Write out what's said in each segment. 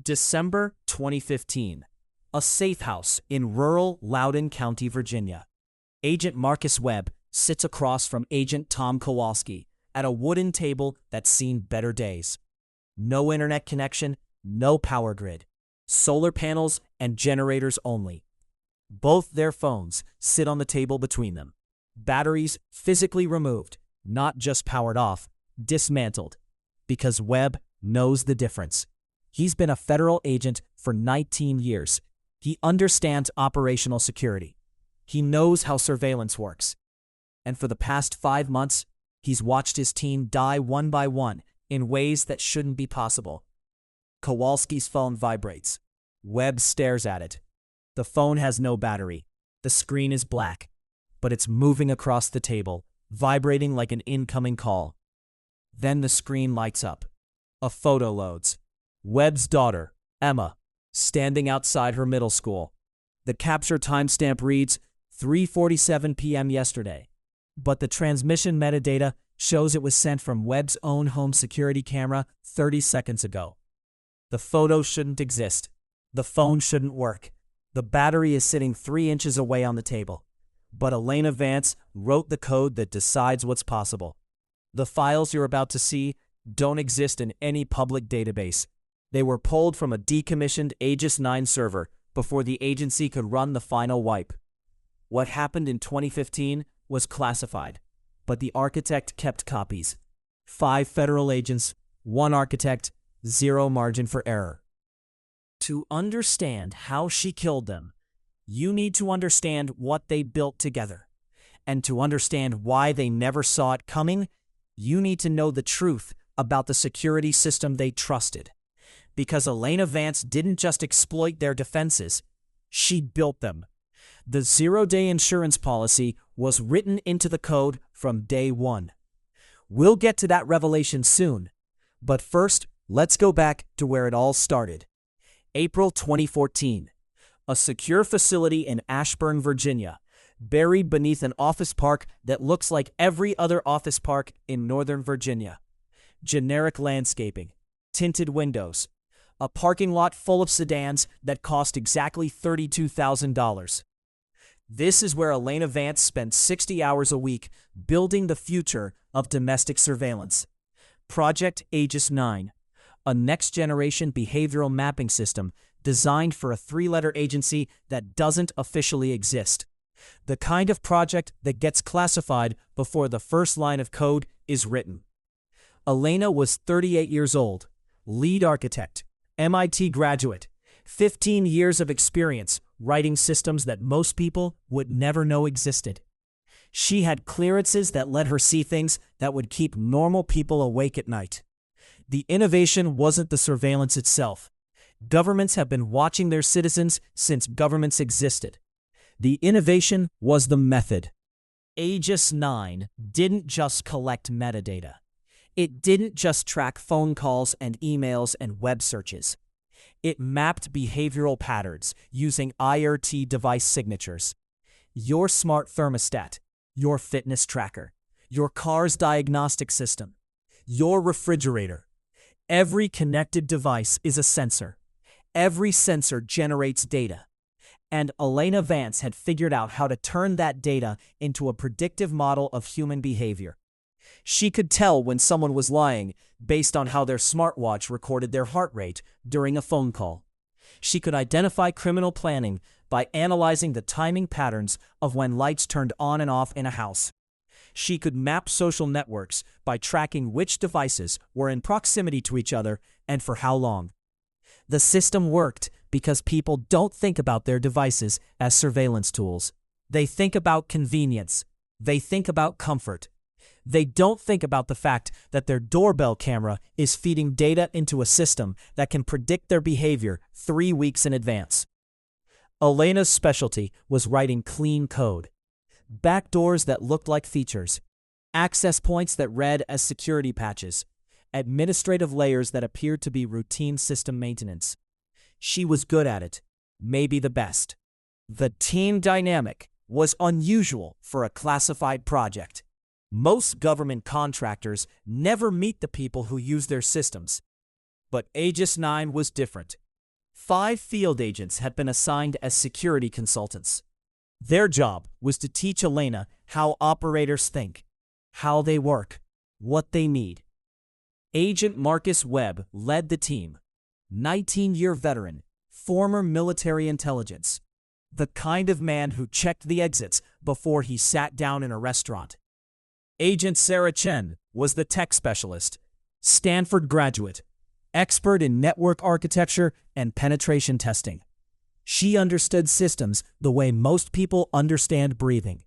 December 2015. A safe house in rural Loudoun County, Virginia. Agent Marcus Webb sits across from Agent Tom Kowalski at a wooden table that's seen better days. No internet connection, no power grid. Solar panels and generators only. Both their phones sit on the table between them. Batteries physically removed, not just powered off, dismantled. Because Webb knows the difference. He's been a federal agent for 19 years. He understands operational security. He knows how surveillance works. And for the past 5 months, he's watched his team die one by one in ways that shouldn't be possible. Kowalski's phone vibrates. Webb stares at it. The phone has no battery. The screen is black, but it's moving across the table, vibrating like an incoming call. Then the screen lights up. A photo loads. Webb's daughter, Emma, standing outside her middle school. The capture timestamp reads 3:47 p.m. yesterday, but the transmission metadata shows it was sent from Webb's own home security camera 30 seconds ago. The photo shouldn't exist. The phone shouldn't work. The battery is sitting 3 inches away on the table. But Elena Vance wrote the code that decides what's possible. The files you're about to see don't exist in any public database. They were pulled from a decommissioned Aegis 9 server before the agency could run the final wipe. What happened in 2015 was classified, but the architect kept copies. 5 federal agents, 1 architect, 0 margin for error. To understand how she killed them, you need to understand what they built together. And to understand why they never saw it coming, you need to know the truth about the security system they trusted. Because Elena Vance didn't just exploit their defenses, she built them. The zero-day insurance policy was written into the code from day one. We'll get to that revelation soon, but first, let's go back to where it all started. April 2014. A secure facility in Ashburn, Virginia, buried beneath an office park that looks like every other office park in Northern Virginia. Generic landscaping, tinted windows, a parking lot full of sedans that cost exactly $32,000. This is where Elena Vance spent 60 hours a week building the future of domestic surveillance. Project Aegis 9, a next-generation behavioral mapping system designed for a 3-letter agency that doesn't officially exist. The kind of project that gets classified before the first line of code is written. Elena was 38 years old, lead architect, MIT graduate, 15 years of experience writing systems that most people would never know existed. She had clearances that let her see things that would keep normal people awake at night. The innovation wasn't the surveillance itself. Governments have been watching their citizens since governments existed. The innovation was the method. Aegis 9 didn't just collect metadata. It didn't just track phone calls and emails and web searches. It mapped behavioral patterns using IoT device signatures. Your smart thermostat, your fitness tracker, your car's diagnostic system, your refrigerator. Every connected device is a sensor. Every sensor generates data. And Elena Vance had figured out how to turn that data into a predictive model of human behavior. She could tell when someone was lying based on how their smartwatch recorded their heart rate during a phone call. She could identify criminal planning by analyzing the timing patterns of when lights turned on and off in a house. She could map social networks by tracking which devices were in proximity to each other and for how long. The system worked because people don't think about their devices as surveillance tools. They think about convenience. They think about comfort. They don't think about the fact that their doorbell camera is feeding data into a system that can predict their behavior 3 weeks in advance. Elena's specialty was writing clean code. Backdoors that looked like features. Access points that read as security patches. Administrative layers that appeared to be routine system maintenance. She was good at it, maybe the best. The team dynamic was unusual for a classified project. Most government contractors never meet the people who use their systems. But Aegis 9 was different. 5 field agents had been assigned as security consultants. Their job was to teach Elena how operators think, how they work, what they need. Agent Marcus Webb led the team, 19-year veteran, former military intelligence, the kind of man who checked the exits before he sat down in a restaurant. Agent Sarah Chen was the tech specialist, Stanford graduate, expert in network architecture and penetration testing. She understood systems the way most people understand breathing.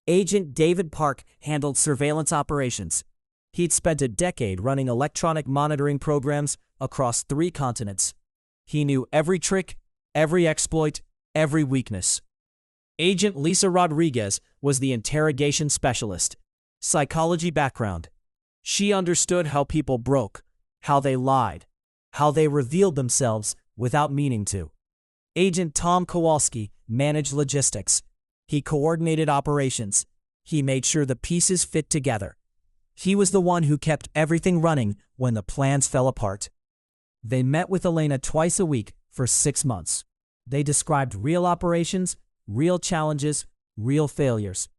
Agent David Park handled surveillance operations. He'd spent a decade running electronic monitoring programs across 3 continents. He knew every trick, every exploit, every weakness. Agent Lisa Rodriguez was the interrogation specialist, psychology background. She understood how people broke, how they lied, how they revealed themselves without meaning to. Agent Tom Kowalski managed logistics. He coordinated operations. He made sure the pieces fit together. He was the one who kept everything running when the plans fell apart. They met with Elena twice a week for 6 months. They described real operations, real challenges, real failures.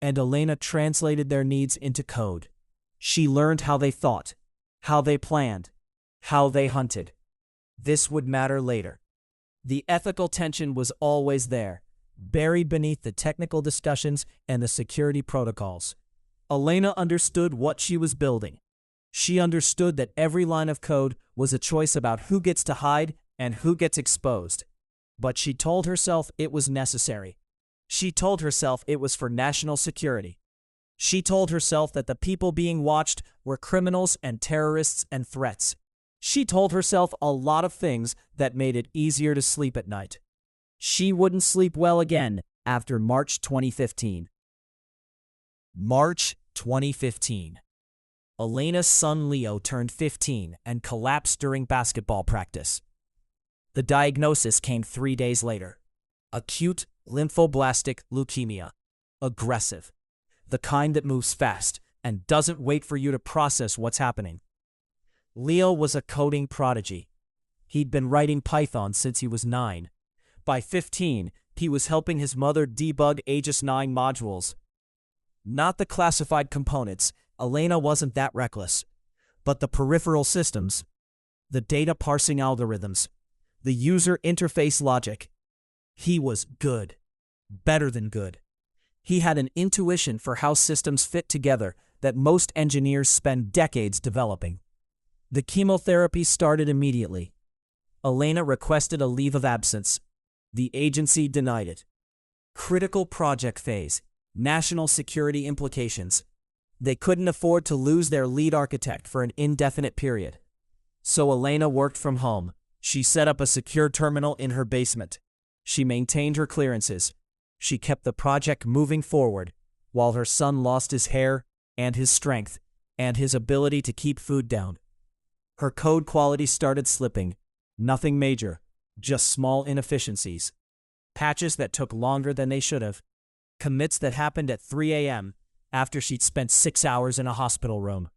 And Elena translated their needs into code. She learned how they thought, how they planned, how they hunted. This would matter later. The ethical tension was always there, buried beneath the technical discussions and the security protocols. Elena understood what she was building. She understood that every line of code was a choice about who gets to hide and who gets exposed. But she told herself it was necessary. She told herself it was for national security. She told herself that the people being watched were criminals and terrorists and threats. She told herself a lot of things that made it easier to sleep at night. She wouldn't sleep well again after March 2015. March 2015. Elena's son Leo turned 15 and collapsed during basketball practice. The diagnosis came 3 days later. Acute lymphoblastic leukemia. Aggressive. The kind that moves fast and doesn't wait for you to process what's happening. Leo was a coding prodigy. He'd been writing Python since he was 9. By 15, he was helping his mother debug Aegis 9 modules. Not the classified components, Elena wasn't that reckless, but the peripheral systems, the data parsing algorithms, the user interface logic. He was good. Better than good. He had an intuition for how systems fit together that most engineers spend decades developing. The chemotherapy started immediately. Elena requested a leave of absence. The agency denied it. Critical project phase. National security implications. They couldn't afford to lose their lead architect for an indefinite period. So Elena worked from home. She set up a secure terminal in her basement. She maintained her clearances. She kept the project moving forward, while her son lost his hair, and his strength, and his ability to keep food down. Her code quality started slipping. Nothing major, just small inefficiencies. Patches that took longer than they should have. Commits that happened at 3 a.m. after she'd spent 6 hours in a hospital room.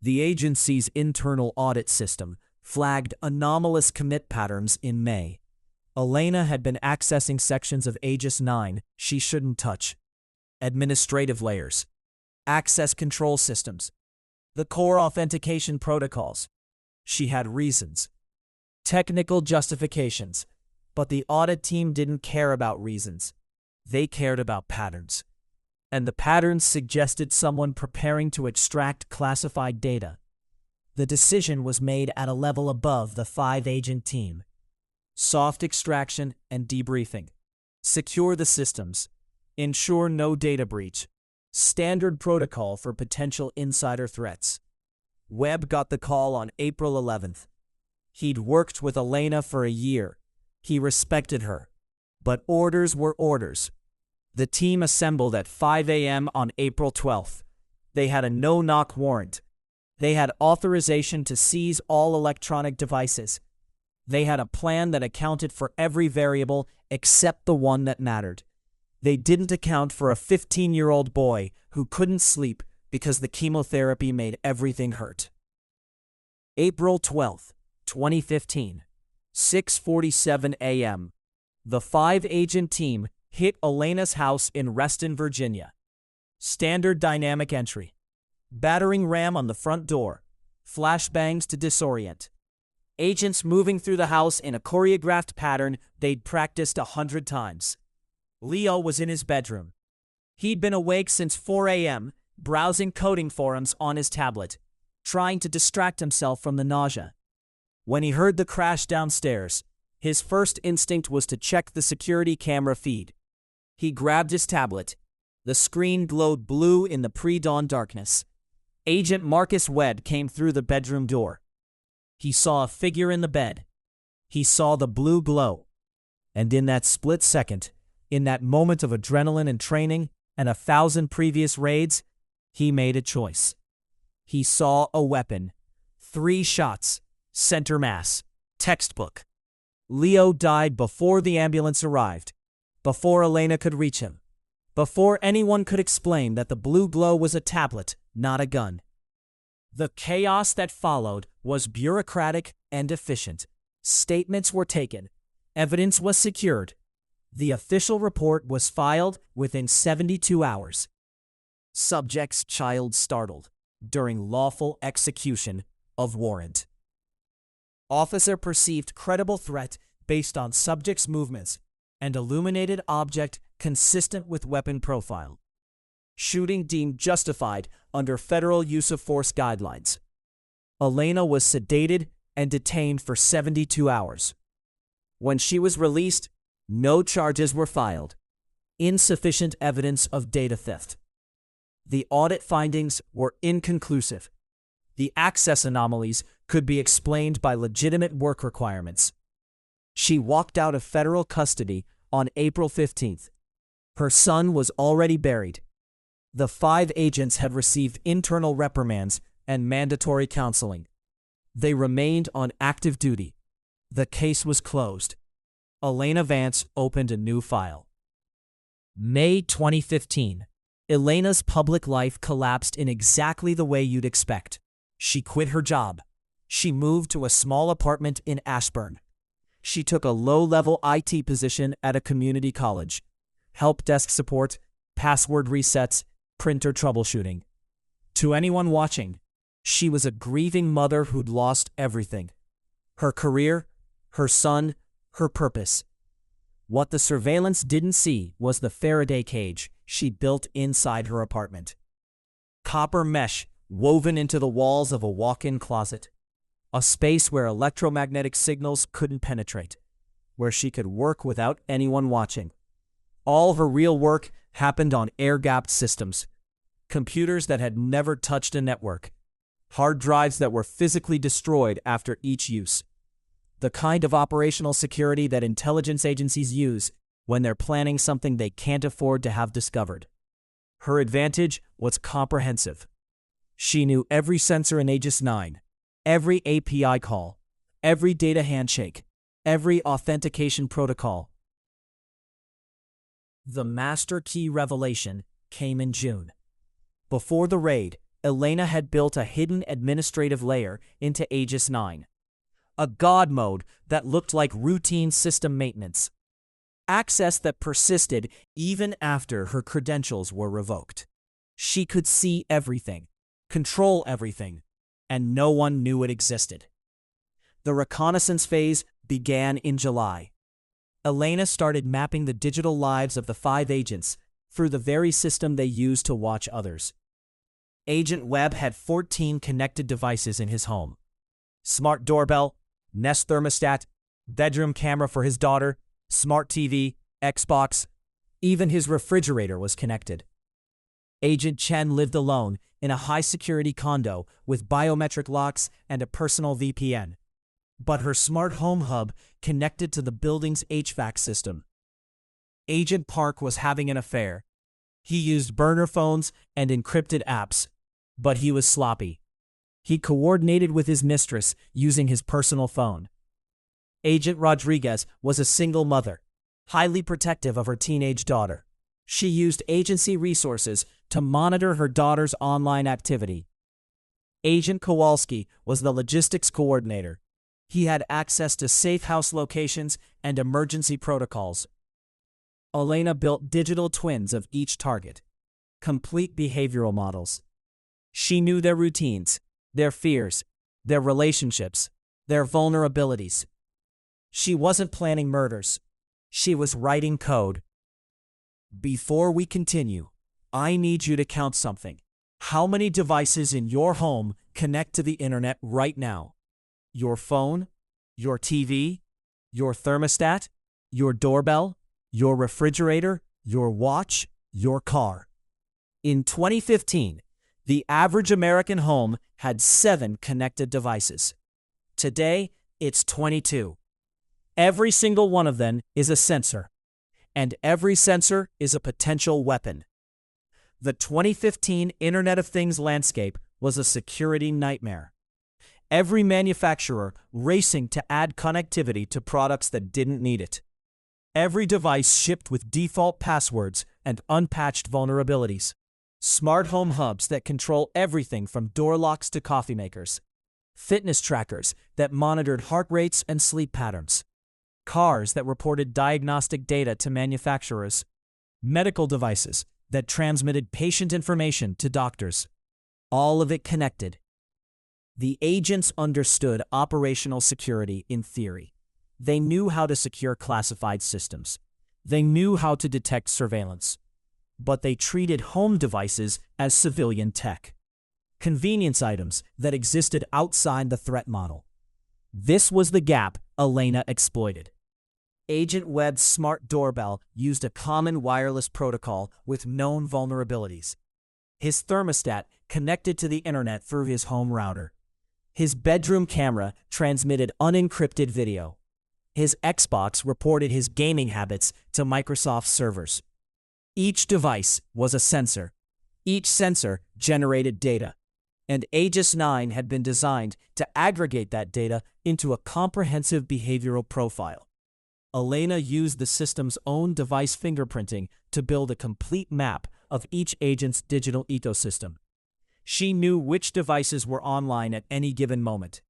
The agency's internal audit system flagged anomalous commit patterns in May. Elena had been accessing sections of Aegis 9 she shouldn't touch. Administrative layers. Access control systems. The core authentication protocols. She had reasons. Technical justifications. But the audit team didn't care about reasons. They cared about patterns. And the patterns suggested someone preparing to extract classified data. The decision was made at a level above the 5-agent team. Soft extraction and debriefing. Secure the systems. Ensure no data breach. Standard protocol for potential insider threats. Webb got the call on April 11th. He'd worked with Elena for a year. He respected her. But orders were orders. The team assembled at 5 a.m. on April 12th. They had a no-knock warrant. They had authorization to seize all electronic devices. They had a plan that accounted for every variable except the one that mattered. They didn't account for a 15-year-old boy who couldn't sleep because the chemotherapy made everything hurt. April 12th, 2015. 6:47 a.m. The five-agent team hit Elena's house in Reston, Virginia. Standard dynamic entry. Battering ram on the front door. Flashbangs to disorient. Agents moving through the house in a choreographed pattern they'd practiced 100 times. Leo was in his bedroom. He'd been awake since 4 a.m., browsing coding forums on his tablet, trying to distract himself from the nausea. When he heard the crash downstairs, his first instinct was to check the security camera feed. He grabbed his tablet. The screen glowed blue in the pre-dawn darkness. Agent Marcus Webb came through the bedroom door. He saw a figure in the bed. He saw the blue glow. And in that split second, in that moment of adrenaline and training and 1,000 previous raids, he made a choice. He saw a weapon. 3 shots. Center mass. Textbook. Leo died before the ambulance arrived, before Elena could reach him, before anyone could explain that the blue glow was a tablet, not a gun. The chaos that followed was bureaucratic and efficient. Statements were taken. Evidence was secured. The official report was filed within 72 hours. Subject's child startled during lawful execution of warrant. Officer perceived credible threat based on subject's movements and illuminated object consistent with weapon profile. Shooting deemed justified under federal use of force guidelines. Elena was sedated and detained for 72 hours. When she was released, no charges were filed. Insufficient evidence of data theft. The audit findings were inconclusive. The access anomalies could be explained by legitimate work requirements. She walked out of federal custody on April 15th. Her son was already buried. The 5 agents had received internal reprimands and mandatory counseling. They remained on active duty. The case was closed. Elena Vance opened a new file. May 2015. Elena's public life collapsed in exactly the way you'd expect. She quit her job. She moved to a small apartment in Ashburn. She took a low-level IT position at a community college. Help desk support, password resets, printer troubleshooting. To anyone watching, she was a grieving mother who'd lost everything. Her career, her son, her purpose. What the surveillance didn't see was the Faraday cage she built inside her apartment. Copper mesh woven into the walls of a walk-in closet. A space where electromagnetic signals couldn't penetrate. Where she could work without anyone watching. All her real work happened on air-gapped systems. Computers that had never touched a network. Hard drives that were physically destroyed after each use. The kind of operational security that intelligence agencies use when they're planning something they can't afford to have discovered. Her advantage was comprehensive. She knew every sensor in Aegis 9, every API call, every data handshake, every authentication protocol. The master key revelation came in June. Before the raid, Elena had built a hidden administrative layer into Aegis 9. A god mode that looked like routine system maintenance. Access that persisted even after her credentials were revoked. She could see everything, control everything, and no one knew it existed. The reconnaissance phase began in July. Elena started mapping the digital lives of the 5 agents through the very system they used to watch others. Agent Webb had 14 connected devices in his home. Smart doorbell, Nest thermostat, bedroom camera for his daughter, smart TV, Xbox, even his refrigerator was connected. Agent Chen lived alone in a high-security condo with biometric locks and a personal VPN. But her smart home hub connected to the building's HVAC system. Agent Park was having an affair. He used burner phones and encrypted apps, but he was sloppy. He coordinated with his mistress using his personal phone. Agent Rodriguez was a single mother, highly protective of her teenage daughter. She used agency resources to monitor her daughter's online activity. Agent Kowalski was the logistics coordinator. He had access to safe house locations and emergency protocols. Elena built digital twins of each target, complete behavioral models. She knew their routines, their fears, their relationships, their vulnerabilities. She wasn't planning murders. She was writing code. Before we continue, I need you to count something. How many devices in your home connect to the internet right now? Your phone, your TV, your thermostat, your doorbell, your refrigerator, your watch, your car. In 2015, the average American home had 7 connected devices. Today, it's 22. Every single one of them is a sensor, and every sensor is a potential weapon. The 2015 Internet of Things landscape was a security nightmare. Every manufacturer racing to add connectivity to products that didn't need it. Every device shipped with default passwords and unpatched vulnerabilities. Smart home hubs that control everything from door locks to coffee makers. Fitness trackers that monitored heart rates and sleep patterns. Cars that reported diagnostic data to manufacturers. Medical devices that transmitted patient information to doctors. All of it connected. The agents understood operational security in theory. They knew how to secure classified systems. They knew how to detect surveillance. But they treated home devices as civilian tech. Convenience items that existed outside the threat model. This was the gap Elena exploited. Agent Webb's smart doorbell used a common wireless protocol with known vulnerabilities. His thermostat connected to the internet through his home router. His bedroom camera transmitted unencrypted video. His Xbox reported his gaming habits to Microsoft servers. Each device was a sensor. Each sensor generated data. And Aegis 9 had been designed to aggregate that data into a comprehensive behavioral profile. Elena used the system's own device fingerprinting to build a complete map of each agent's digital ecosystem. She knew which devices were online at any given moment.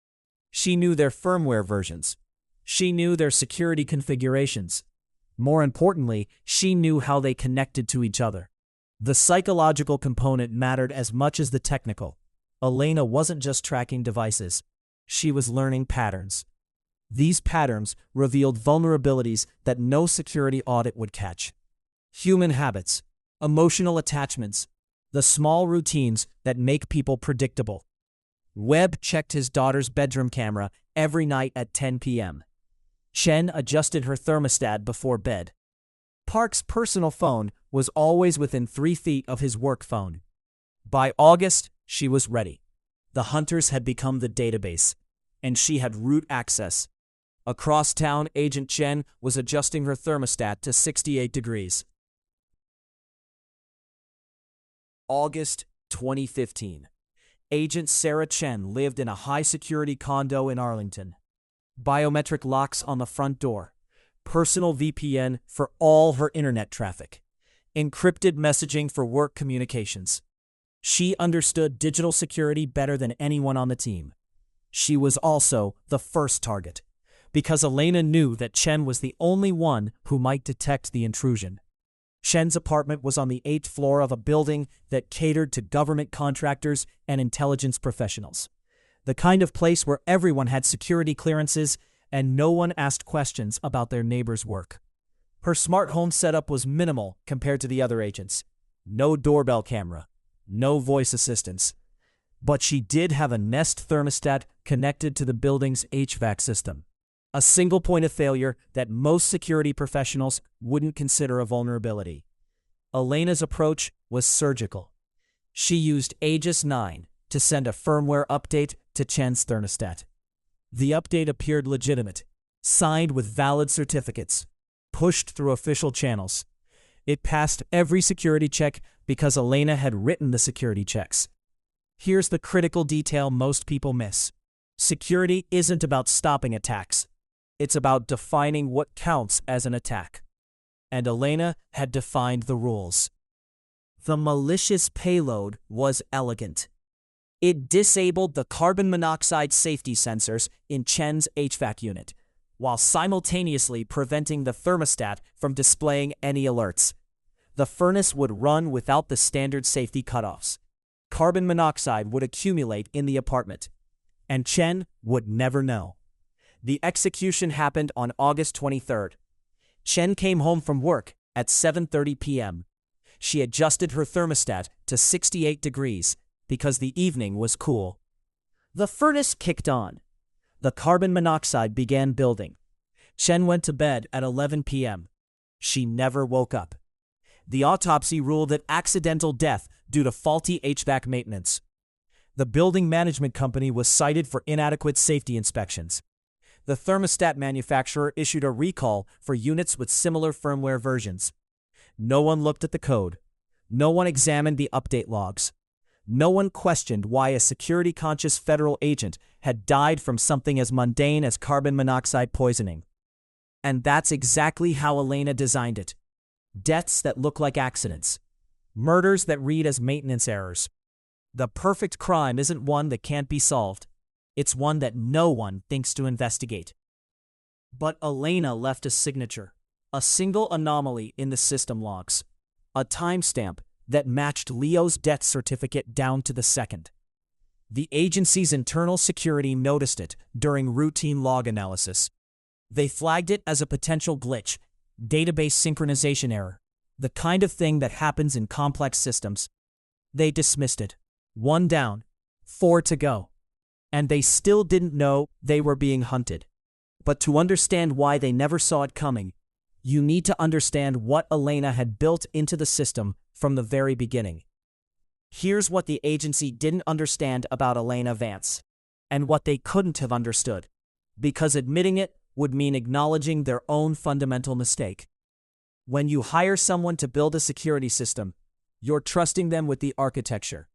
She knew their firmware versions. She knew their security configurations. More importantly, she knew how they connected to each other. The psychological component mattered as much as the technical. Elena wasn't just tracking devices. She was learning patterns. These patterns revealed vulnerabilities that no security audit would catch. Human habits, emotional attachments, the small routines that make people predictable. Webb checked his daughter's bedroom camera every night at 10 p.m. Chen adjusted her thermostat before bed. Park's personal phone was always within 3 feet of his work phone. By August, she was ready. The hunters had become the database, and she had root access. Across town, Agent Chen was adjusting her thermostat to 68 degrees. August 2015. Agent Sarah Chen lived in a high-security condo in Arlington. Biometric locks on the front door. Personal VPN for all her internet traffic. Encrypted messaging for work communications. She understood digital security better than anyone on the team. She was also the first target, because Elena knew that Chen was the only one who might detect the intrusion. Chen's apartment was on the 8th floor of a building that catered to government contractors and intelligence professionals. The kind of place where everyone had security clearances and no one asked questions about their neighbor's work. Her smart home setup was minimal compared to the other agents. No doorbell camera, no voice assistants. But she did have a Nest thermostat connected to the building's HVAC system. A single point of failure that most security professionals wouldn't consider a vulnerability. Elena's approach was surgical. She used Aegis 9 to send a firmware update to Chen's thermostat. The update appeared legitimate, signed with valid certificates, pushed through official channels. It passed every security check because Elena had written the security checks. Here's the critical detail most people miss. Security isn't about stopping attacks. It's about defining what counts as an attack. And Elena had defined the rules. The malicious payload was elegant. It disabled the carbon monoxide safety sensors in Chen's HVAC unit, while simultaneously preventing the thermostat from displaying any alerts. The furnace would run without the standard safety cutoffs. Carbon monoxide would accumulate in the apartment, and Chen would never know. The execution happened on August 23rd. Chen came home from work at 7:30 p.m. She adjusted her thermostat to 68 degrees because the evening was cool. The furnace kicked on. The carbon monoxide began building. Chen went to bed at 11 p.m. She never woke up. The autopsy ruled it accidental death due to faulty HVAC maintenance. The building management company was cited for inadequate safety inspections. The thermostat manufacturer issued a recall for units with similar firmware versions. No one looked at the code. No one examined the update logs. No one questioned why a security-conscious federal agent had died from something as mundane as carbon monoxide poisoning. And that's exactly how Elena designed it. Deaths that look like accidents. Murders that read as maintenance errors. The perfect crime isn't one that can't be solved. It's one that no one thinks to investigate. But Elena left a signature, a single anomaly in the system logs, a timestamp that matched Leo's death certificate down to the second. The agency's internal security noticed it during routine log analysis. They flagged it as a potential glitch, database synchronization error, the kind of thing that happens in complex systems. They dismissed it. 1 down, 4 to go. And they still didn't know they were being hunted. But to understand why they never saw it coming, you need to understand what Elena had built into the system from the very beginning. Here's what the agency didn't understand about Elena Vance, and what they couldn't have understood, because admitting it would mean acknowledging their own fundamental mistake. When you hire someone to build a security system, you're trusting them with the architecture,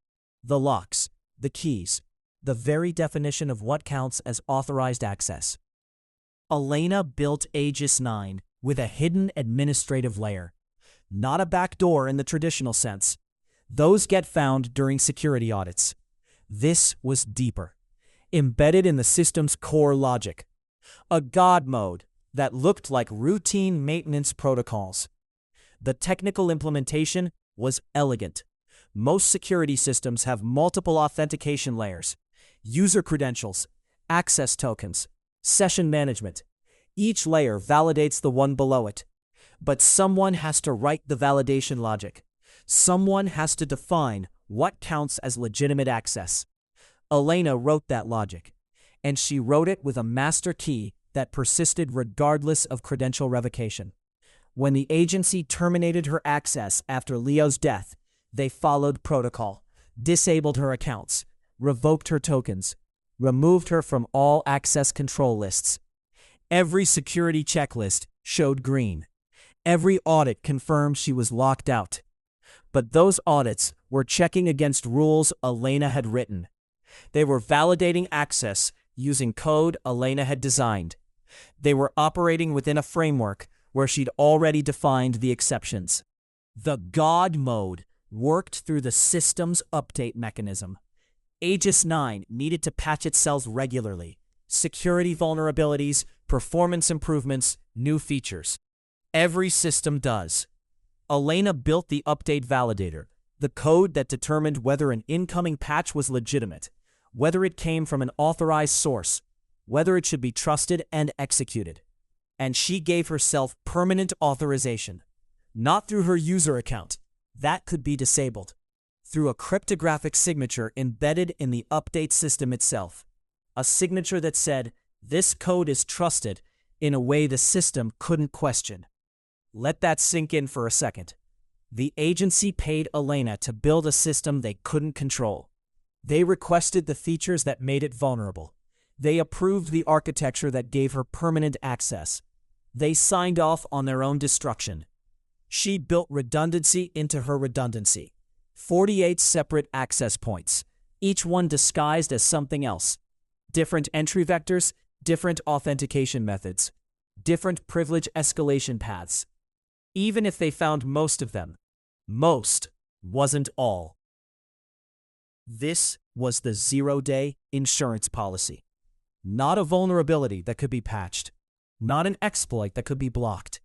the locks, the keys, the very definition of what counts as authorized access. Elena built Aegis 9 with a hidden administrative layer, not a backdoor in the traditional sense. Those get found during security audits. This was deeper, embedded in the system's core logic. A God mode that looked like routine maintenance protocols. The technical implementation was elegant. Most security systems have multiple authentication layers, user credentials, access tokens, session management. Each layer validates the one below it. But someone has to write the validation logic. Someone has to define what counts as legitimate access. Elena wrote that logic, and she wrote it with a master key that persisted regardless of credential revocation. When the agency terminated her access after Leo's death, they followed protocol, disabled her accounts, revoked her tokens, removed her from all access control lists. Every security checklist showed green. Every audit confirmed she was locked out. But those audits were checking against rules Elena had written. They were validating access using code Elena had designed. They were operating within a framework where she'd already defined the exceptions. The God mode worked through the system's update mechanism. Aegis 9 needed to patch itself regularly. Security vulnerabilities, performance improvements, new features. Every system does. Elena built the update validator, the code that determined whether an incoming patch was legitimate, whether it came from an authorized source, whether it should be trusted and executed. And she gave herself permanent authorization, not through her user account. That could be disabled. Through a cryptographic signature embedded in the update system itself. A signature that said, "This code is trusted," in a way the system couldn't question. Let that sink in for a second. The agency paid Elena to build a system they couldn't control. They requested the features that made it vulnerable. They approved the architecture that gave her permanent access. They signed off on their own destruction. She built redundancy into her redundancy. 48 separate access points, each one disguised as something else. Different entry vectors, different authentication methods, different privilege escalation paths. Even if they found most of them, most wasn't all. This was the zero-day insurance policy. Not a vulnerability that could be patched, not an exploit that could be blocked.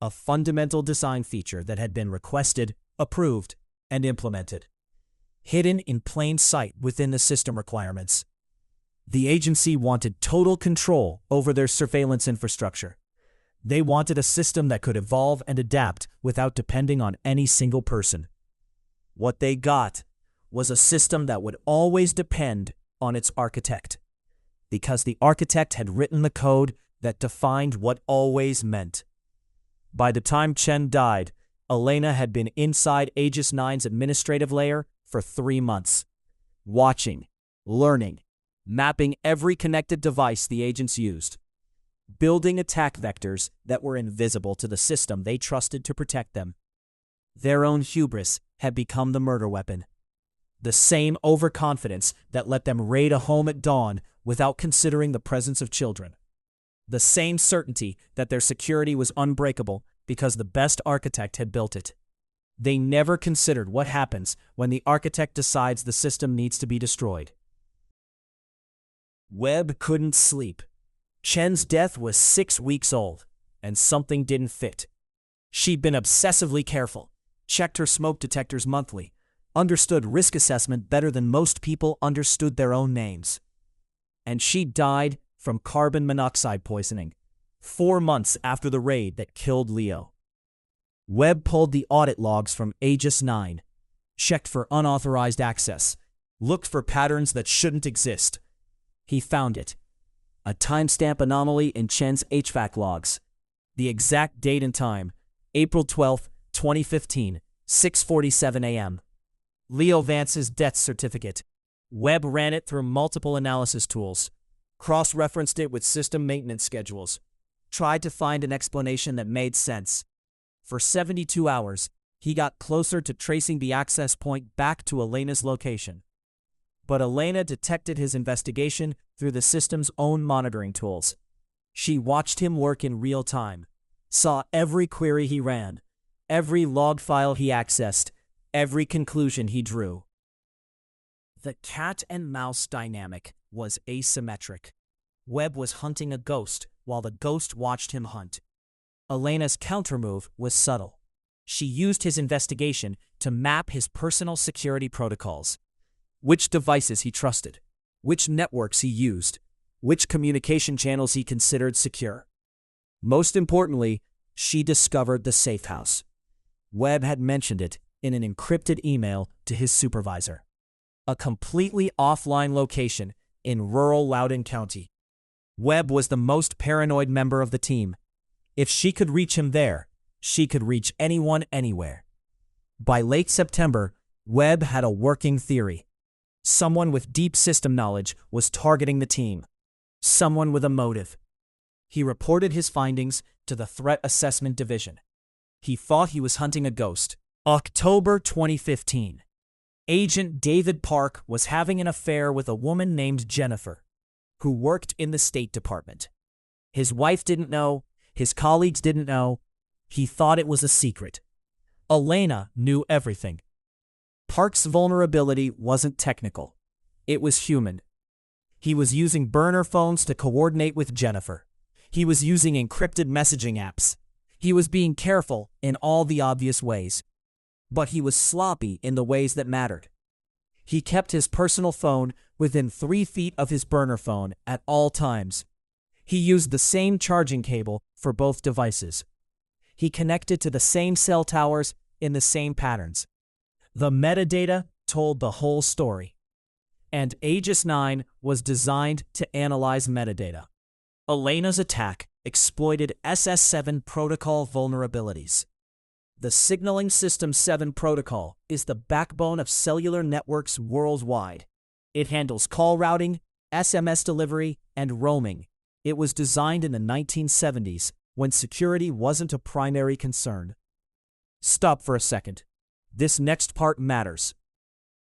A fundamental design feature that had been requested, approved, and implemented. Hidden in plain sight within the system requirements. The agency wanted total control over their surveillance infrastructure. They wanted a system that could evolve and adapt without depending on any single person. What they got was a system that would always depend on its architect, because the architect had written the code that defined what always meant. By the time Chen died, Elena had been inside Aegis 9's administrative layer for 3 months, watching, learning, mapping every connected device the agents used, building attack vectors that were invisible to the system they trusted to protect them. Their own hubris had become the murder weapon. The same overconfidence that let them raid a home at dawn without considering the presence of children. The same certainty that their security was unbreakable because the best architect had built it. They never considered what happens when the architect decides the system needs to be destroyed. Webb couldn't sleep. Chen's death was 6 weeks old, and something didn't fit. She'd been obsessively careful, checked her smoke detectors monthly, understood risk assessment better than most people understood their own names. And she died from carbon monoxide poisoning, 4 months after the raid that killed Leo. Webb pulled the audit logs from Aegis 9, checked for unauthorized access, looked for patterns that shouldn't exist. He found it. A timestamp anomaly in Chen's HVAC logs. The exact date and time, April 12, 2015, 6:47 a.m. Leo Vance's death certificate. Webb ran it through multiple analysis tools, cross-referenced it with system maintenance schedules, tried to find an explanation that made sense. For 72 hours, he got closer to tracing the access point back to Elena's location. But Elena detected his investigation through the system's own monitoring tools. She watched him work in real time, saw every query he ran, every log file he accessed, every conclusion he drew. The cat and mouse dynamic was asymmetric. Webb was hunting a ghost while the ghost watched him hunt. Elena's countermove was subtle. She used his investigation to map his personal security protocols. Which devices he trusted, which networks he used, which communication channels he considered secure. Most importantly, she discovered the safe house. Webb had mentioned it in an encrypted email to his supervisor. A completely offline location in rural Loudoun County. Webb was the most paranoid member of the team. If she could reach him there, she could reach anyone anywhere. By late September, Webb had a working theory. Someone with deep system knowledge was targeting the team. Someone with a motive. He reported his findings to the Threat Assessment Division. He thought he was hunting a ghost. October 2015. Agent David Park was having an affair with a woman named Jennifer, who worked in the State Department. His wife didn't know, his colleagues didn't know. He thought it was a secret. Elena knew everything. Park's vulnerability wasn't technical. It was human. He was using burner phones to coordinate with Jennifer. He was using encrypted messaging apps. He was being careful in all the obvious ways. But he was sloppy in the ways that mattered. He kept his personal phone within 3 feet of his burner phone at all times. He used the same charging cable for both devices. He connected to the same cell towers in the same patterns. The metadata told the whole story. And Aegis 9 was designed to analyze metadata. Elena's attack exploited SS7 protocol vulnerabilities. The Signaling System 7 protocol is the backbone of cellular networks worldwide. It handles call routing, SMS delivery, and roaming. It was designed in the 1970s when security wasn't a primary concern. Stop for a second. This next part matters.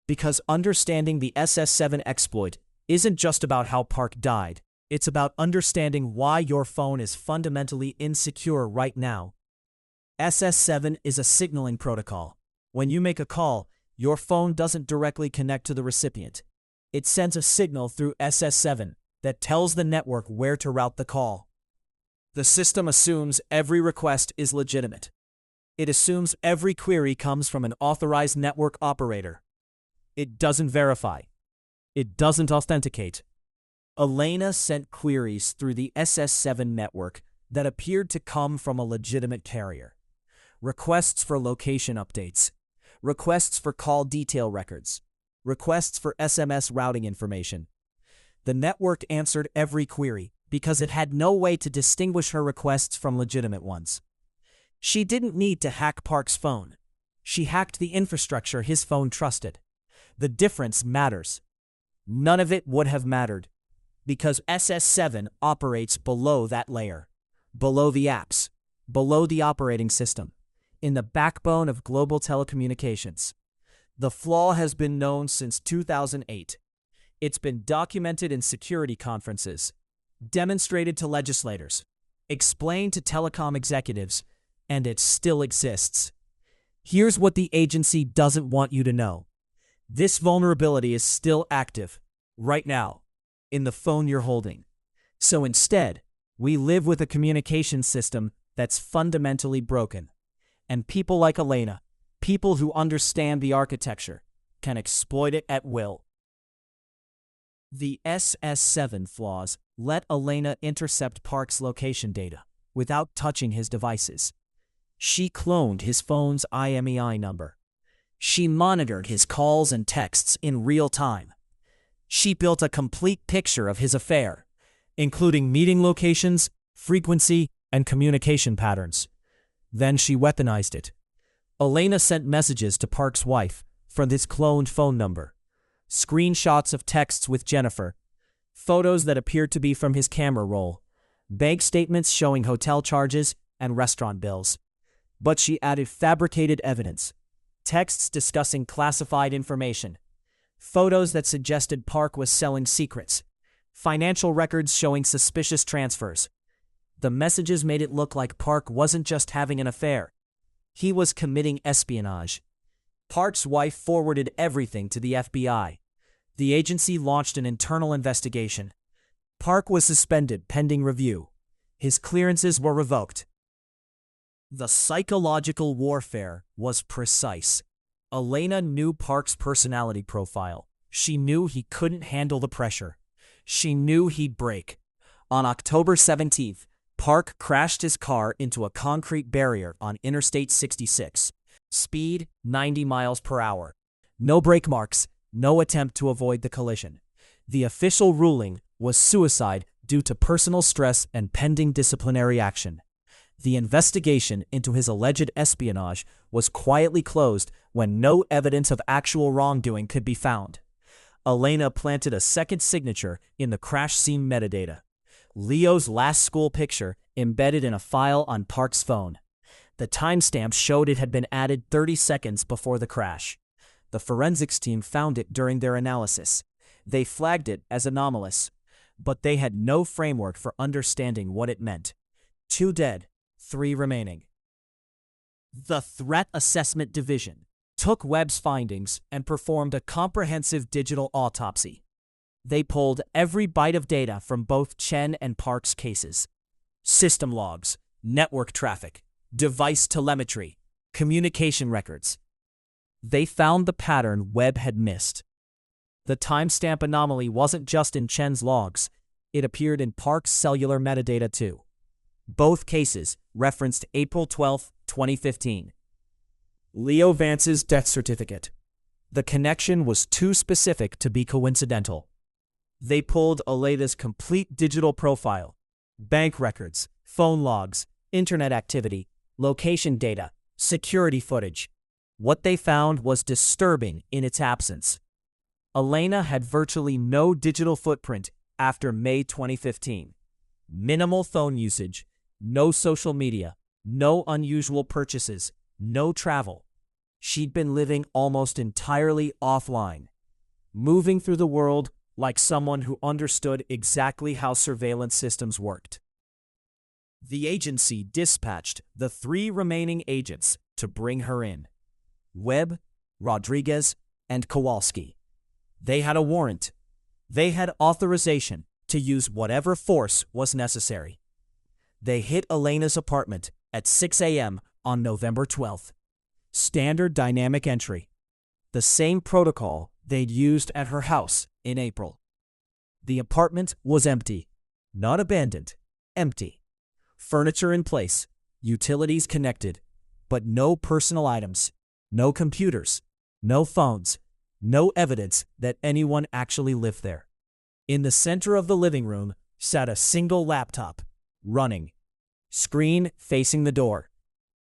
Because understanding the SS7 exploit isn't just about how Park died. It's about understanding why your phone is fundamentally insecure right now. SS7 is a signaling protocol. When you make a call, your phone doesn't directly connect to the recipient. It sends a signal through SS7 that tells the network where to route the call. The system assumes every request is legitimate. It assumes every query comes from an authorized network operator. It doesn't verify. It doesn't authenticate. Elena sent queries through the SS7 network that appeared to come from a legitimate carrier. Requests for location updates. Requests for call detail records. Requests for SMS routing information. The network answered every query because it had no way to distinguish her requests from legitimate ones. She didn't need to hack Park's phone. She hacked the infrastructure his phone trusted. The difference matters. None of it would have mattered because SS7 operates below that layer, below the apps, below the operating system, in the backbone of global telecommunications. The flaw has been known since 2008. It's been documented in security conferences, demonstrated to legislators, explained to telecom executives, and it still exists. Here's what the agency doesn't want you to know. This vulnerability is still active, right now, in the phone you're holding. So instead, we live with a communication system that's fundamentally broken. And people like Elena, people who understand the architecture, can exploit it at will. The SS7 flaws let Elena intercept Park's location data without touching his devices. She cloned his phone's IMEI number. She monitored his calls and texts in real time. She built a complete picture of his affair, including meeting locations, frequency, and communication patterns. Then she weaponized it. Elena sent messages to Park's wife from this cloned phone number. Screenshots of texts with Jennifer, photos that appeared to be from his camera roll, bank statements showing hotel charges and restaurant bills. But she added fabricated evidence, texts discussing classified information, photos that suggested Park was selling secrets, financial records showing suspicious transfers. The messages made it look like Park wasn't just having an affair. He was committing espionage. Park's wife forwarded everything to the FBI. The agency launched an internal investigation. Park was suspended pending review. His clearances were revoked. The psychological warfare was precise. Elena knew Park's personality profile. She knew he couldn't handle the pressure. She knew he'd break. On October 17th, Park crashed his car into a concrete barrier on Interstate 66. Speed 90 miles per hour. No brake marks, no attempt to avoid the collision. The official ruling was suicide due to personal stress and pending disciplinary action. The investigation into his alleged espionage was quietly closed when no evidence of actual wrongdoing could be found. Elena planted a second signature in the crash scene metadata. Leo's last school picture embedded in a file on Park's phone. The timestamp showed it had been added 30 seconds before the crash. The forensics team found it during their analysis. They flagged it as anomalous, but they had no framework for understanding what it meant. 2 dead, 3 remaining. The Threat Assessment Division took Webb's findings and performed a comprehensive digital autopsy. They pulled every byte of data from both Chen and Park's cases. System logs, network traffic, device telemetry, communication records. They found the pattern Webb had missed. The timestamp anomaly wasn't just in Chen's logs, it appeared in Park's cellular metadata too. Both cases referenced April 12, 2015. Leo Vance's death certificate. The connection was too specific to be coincidental. They pulled Elena's complete digital profile, bank records, phone logs, internet activity, location data, security footage. What they found was disturbing in its absence. Elena had virtually no digital footprint after May 2015. Minimal phone usage, no social media, no unusual purchases, no travel. She'd been living almost entirely offline, moving through the world like someone who understood exactly how surveillance systems worked. The agency dispatched the 3 remaining agents to bring her in: Webb, Rodriguez, and Kowalski. They had a warrant, They had authorization to use whatever force was necessary. They hit Elena's apartment at 6 a.m. on November 12th. Standard dynamic entry. The same protocol they'd used at her house in April. The apartment was empty. Not abandoned. Empty. Furniture in place. Utilities connected. But no personal items. No computers. No phones. No evidence that anyone actually lived there. In the center of the living room sat a single laptop, running. Screen facing the door.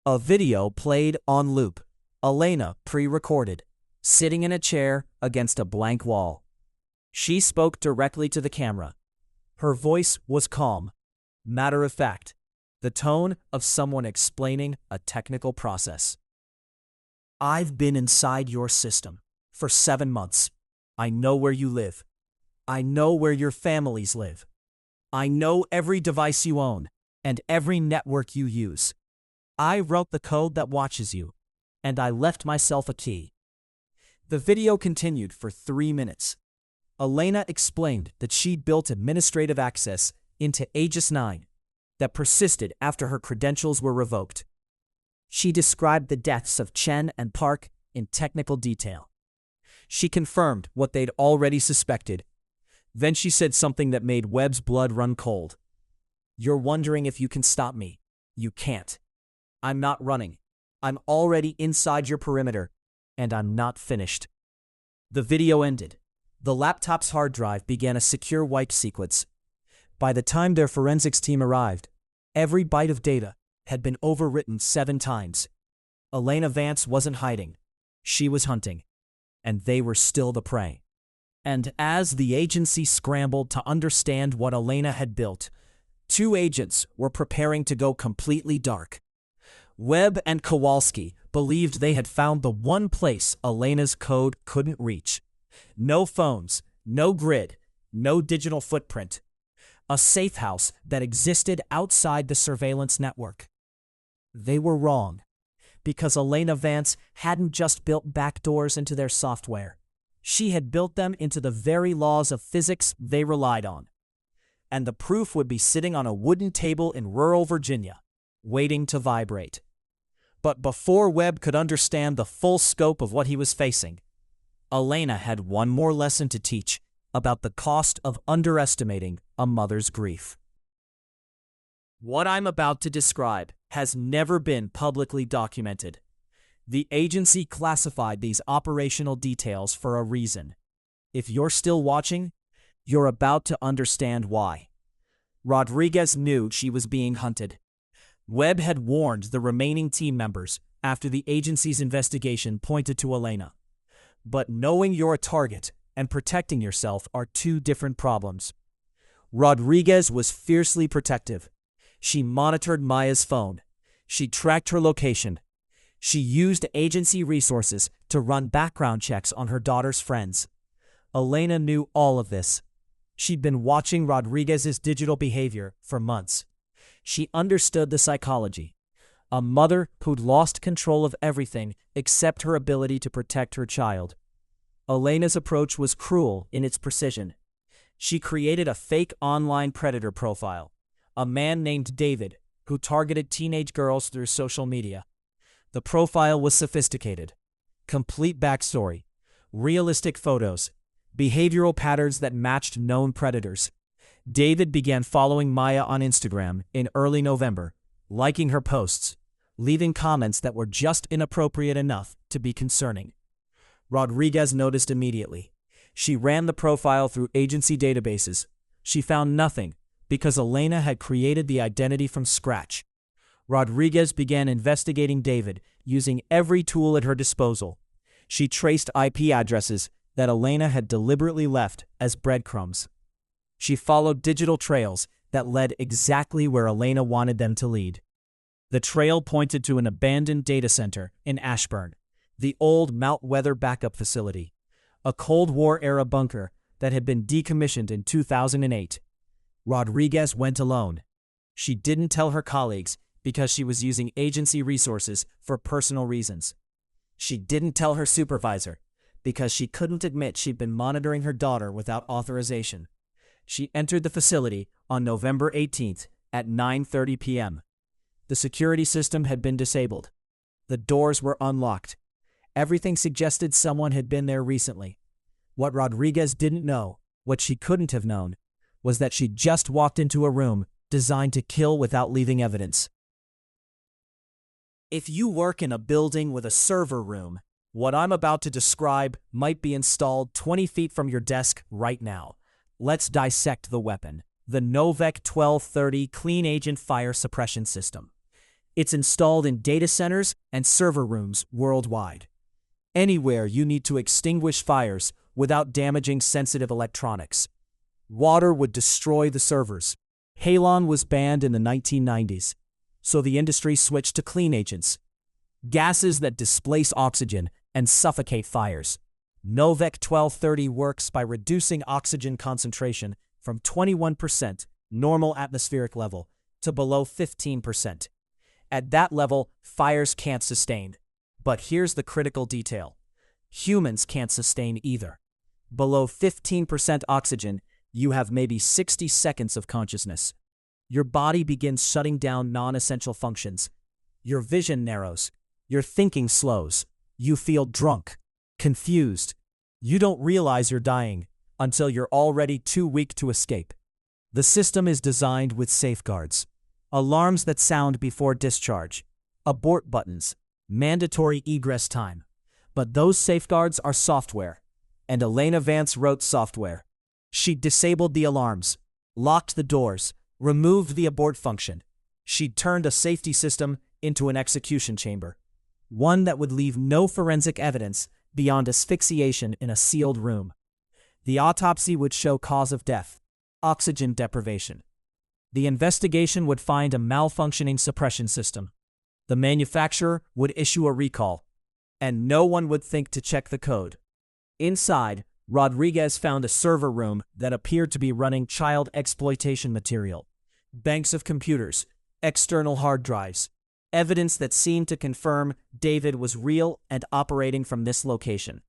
A video played on loop. Elena pre-recorded, sitting in a chair against a blank wall. She spoke directly to the camera. Her voice was calm, matter of fact, the tone of someone explaining a technical process. I've been inside your system for 7 months. I know where you live. I know where your families live. I know every device you own and every network you use. I wrote the code that watches you, and I left myself a key. The video continued for 3 minutes. Elena explained that she'd built administrative access into Aegis 9 that persisted after her credentials were revoked. She described the deaths of Chen and Park in technical detail. She confirmed what they'd already suspected. Then she said something that made Webb's blood run cold. You're wondering if you can stop me. You can't. I'm not running. I'm already inside your perimeter, and I'm not finished. The video ended. The laptop's hard drive began a secure wipe sequence. By the time their forensics team arrived, every byte of data had been overwritten 7 times. Elena Vance wasn't hiding. She was hunting. And they were still the prey. And as the agency scrambled to understand what Elena had built, 2 agents were preparing to go completely dark. Webb and Kowalski believed they had found the one place Elena's code couldn't reach. No phones, no grid, no digital footprint. A safe house that existed outside the surveillance network. They were wrong, because Elena Vance hadn't just built backdoors into their software. She had built them into the very laws of physics they relied on. And the proof would be sitting on a wooden table in rural Virginia, waiting to vibrate. But before Webb could understand the full scope of what he was facing, Elena had one more lesson to teach about the cost of underestimating a mother's grief. What I'm about to describe has never been publicly documented. The agency classified these operational details for a reason. If you're still watching, you're about to understand why. Rodriguez knew she was being hunted. Webb had warned the remaining team members after the agency's investigation pointed to Elena. But knowing you're a target and protecting yourself are 2 different problems. Rodriguez was fiercely protective. She monitored Maya's phone. She tracked her location. She used agency resources to run background checks on her daughter's friends. Elena knew all of this. She'd been watching Rodriguez's digital behavior for months. She understood the psychology. A mother who'd lost control of everything except her ability to protect her child. Elena's approach was cruel in its precision. She created a fake online predator profile, a man named David, who targeted teenage girls through social media. The profile was sophisticated. Complete backstory, realistic photos, behavioral patterns that matched known predators. David began following Maya on Instagram in early November, liking her posts, leaving comments that were just inappropriate enough to be concerning. Rodriguez noticed immediately. She ran the profile through agency databases. She found nothing because Elena had created the identity from scratch. Rodriguez began investigating David using every tool at her disposal. She traced IP addresses that Elena had deliberately left as breadcrumbs. She followed digital trails that led exactly where Elena wanted them to lead. The trail pointed to an abandoned data center in Ashburn, the old Mount Weather backup facility, a Cold War-era bunker that had been decommissioned in 2008. Rodriguez went alone. She didn't tell her colleagues because she was using agency resources for personal reasons. She didn't tell her supervisor because she couldn't admit she'd been monitoring her daughter without authorization. She entered the facility on November 18th at 9:30 p.m. The security system had been disabled. The doors were unlocked. Everything suggested someone had been there recently. What Rodriguez didn't know, what she couldn't have known, was that she'd just walked into a room designed to kill without leaving evidence. If you work in a building with a server room, what I'm about to describe might be installed 20 feet from your desk right now. Let's dissect the weapon, the Novec 1230 Clean Agent Fire Suppression System. It's installed in data centers and server rooms worldwide. Anywhere you need to extinguish fires without damaging sensitive electronics. Water would destroy the servers. Halon was banned in the 1990s, so the industry switched to clean agents, gases that displace oxygen and suffocate fires. Novec 1230 works by reducing oxygen concentration from 21% normal atmospheric level to below 15%. At that level, fires can't sustain. But here's the critical detail. Humans can't sustain either. Below 15% oxygen, you have maybe 60 seconds of consciousness. Your body begins shutting down non-essential functions. Your vision narrows. Your thinking slows. You feel drunk, confused. You don't realize you're dying until you're already too weak to escape. The system is designed with safeguards. Alarms that sound before discharge. Abort buttons. Mandatory egress time. But those safeguards are software. And Elena Vance wrote software. She disabled the alarms, locked the doors, removed the abort function. She'd turned a safety system into an execution chamber. One that would leave no forensic evidence beyond asphyxiation in a sealed room. The autopsy would show cause of death, oxygen deprivation. The investigation would find a malfunctioning suppression system. The manufacturer would issue a recall, and no one would think to check the code. Inside, Rodriguez found a server room that appeared to be running child exploitation material. Banks of computers, external hard drives, evidence that seemed to confirm David was real and operating from this location.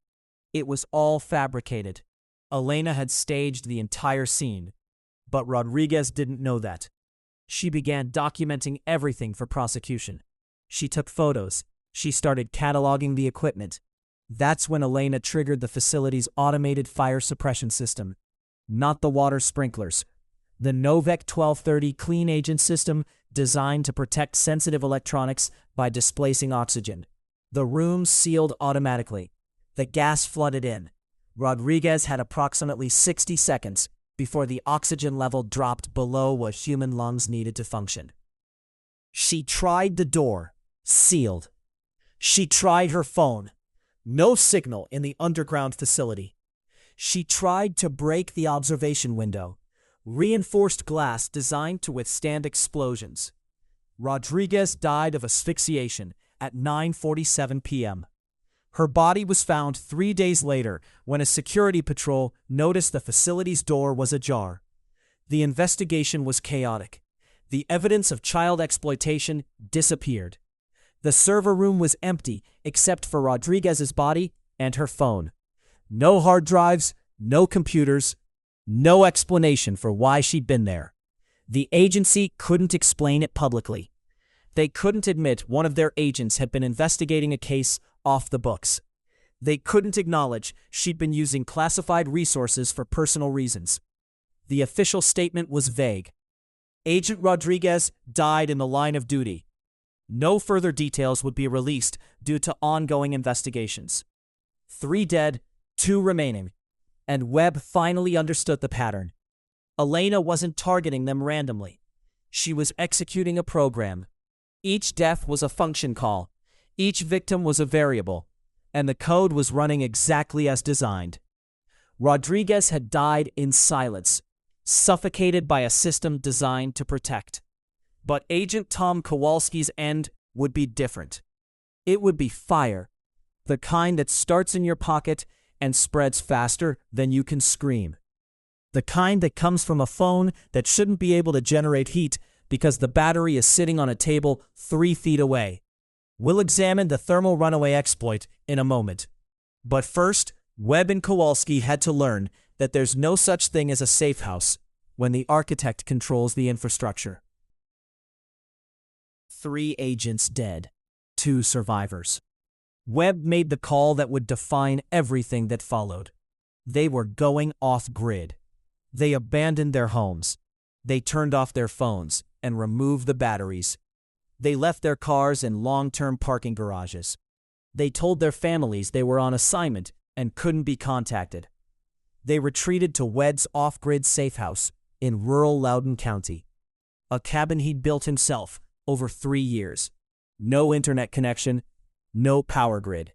It was all fabricated. Elena had staged the entire scene, but Rodriguez didn't know that. She began documenting everything for prosecution. She took photos. She started cataloging the equipment. That's when Elena triggered the facility's automated fire suppression system. Not the water sprinklers. The Novec 1230 Clean Agent System designed to protect sensitive electronics by displacing oxygen. The room sealed automatically. The gas flooded in. Rodriguez had approximately 60 seconds before the oxygen level dropped below what human lungs needed to function. She tried the door. Sealed. She tried her phone. No signal in the underground facility. She tried to break the observation window. Reinforced glass designed to withstand explosions. Rodriguez died of asphyxiation at 9:47 p.m. Her body was found 3 days later when a security patrol noticed the facility's door was ajar. The investigation was chaotic. The evidence of child exploitation disappeared. The server room was empty except for Rodriguez's body and her phone. No hard drives, no computers, no explanation for why she'd been there. The agency couldn't explain it publicly. They couldn't admit one of their agents had been investigating a case off the books. They couldn't acknowledge she'd been using classified resources for personal reasons. The official statement was vague. Agent Rodriguez died in the line of duty. No further details would be released due to ongoing investigations. 3 dead, 2 remaining, and Webb finally understood the pattern. Elena wasn't targeting them randomly. She was executing a program. Each death was a function call. Each victim was a variable, and the code was running exactly as designed. Rodriguez had died in silence, suffocated by a system designed to protect. But Agent Tom Kowalski's end would be different. It would be fire, the kind that starts in your pocket and spreads faster than you can scream. The kind that comes from a phone that shouldn't be able to generate heat because the battery is sitting on a table 3 feet away. We'll examine the thermal runaway exploit in a moment. But first, Webb and Kowalski had to learn that there's no such thing as a safe house when the architect controls the infrastructure. 3 agents dead, 2 survivors. Webb made the call that would define everything that followed. They were going off-grid. They abandoned their homes. They turned off their phones and removed the batteries. They left their cars in long-term parking garages. They told their families they were on assignment and couldn't be contacted. They retreated to Webb's off-grid safe house in rural Loudoun County, a cabin he'd built himself over 3 years. No internet connection, no power grid,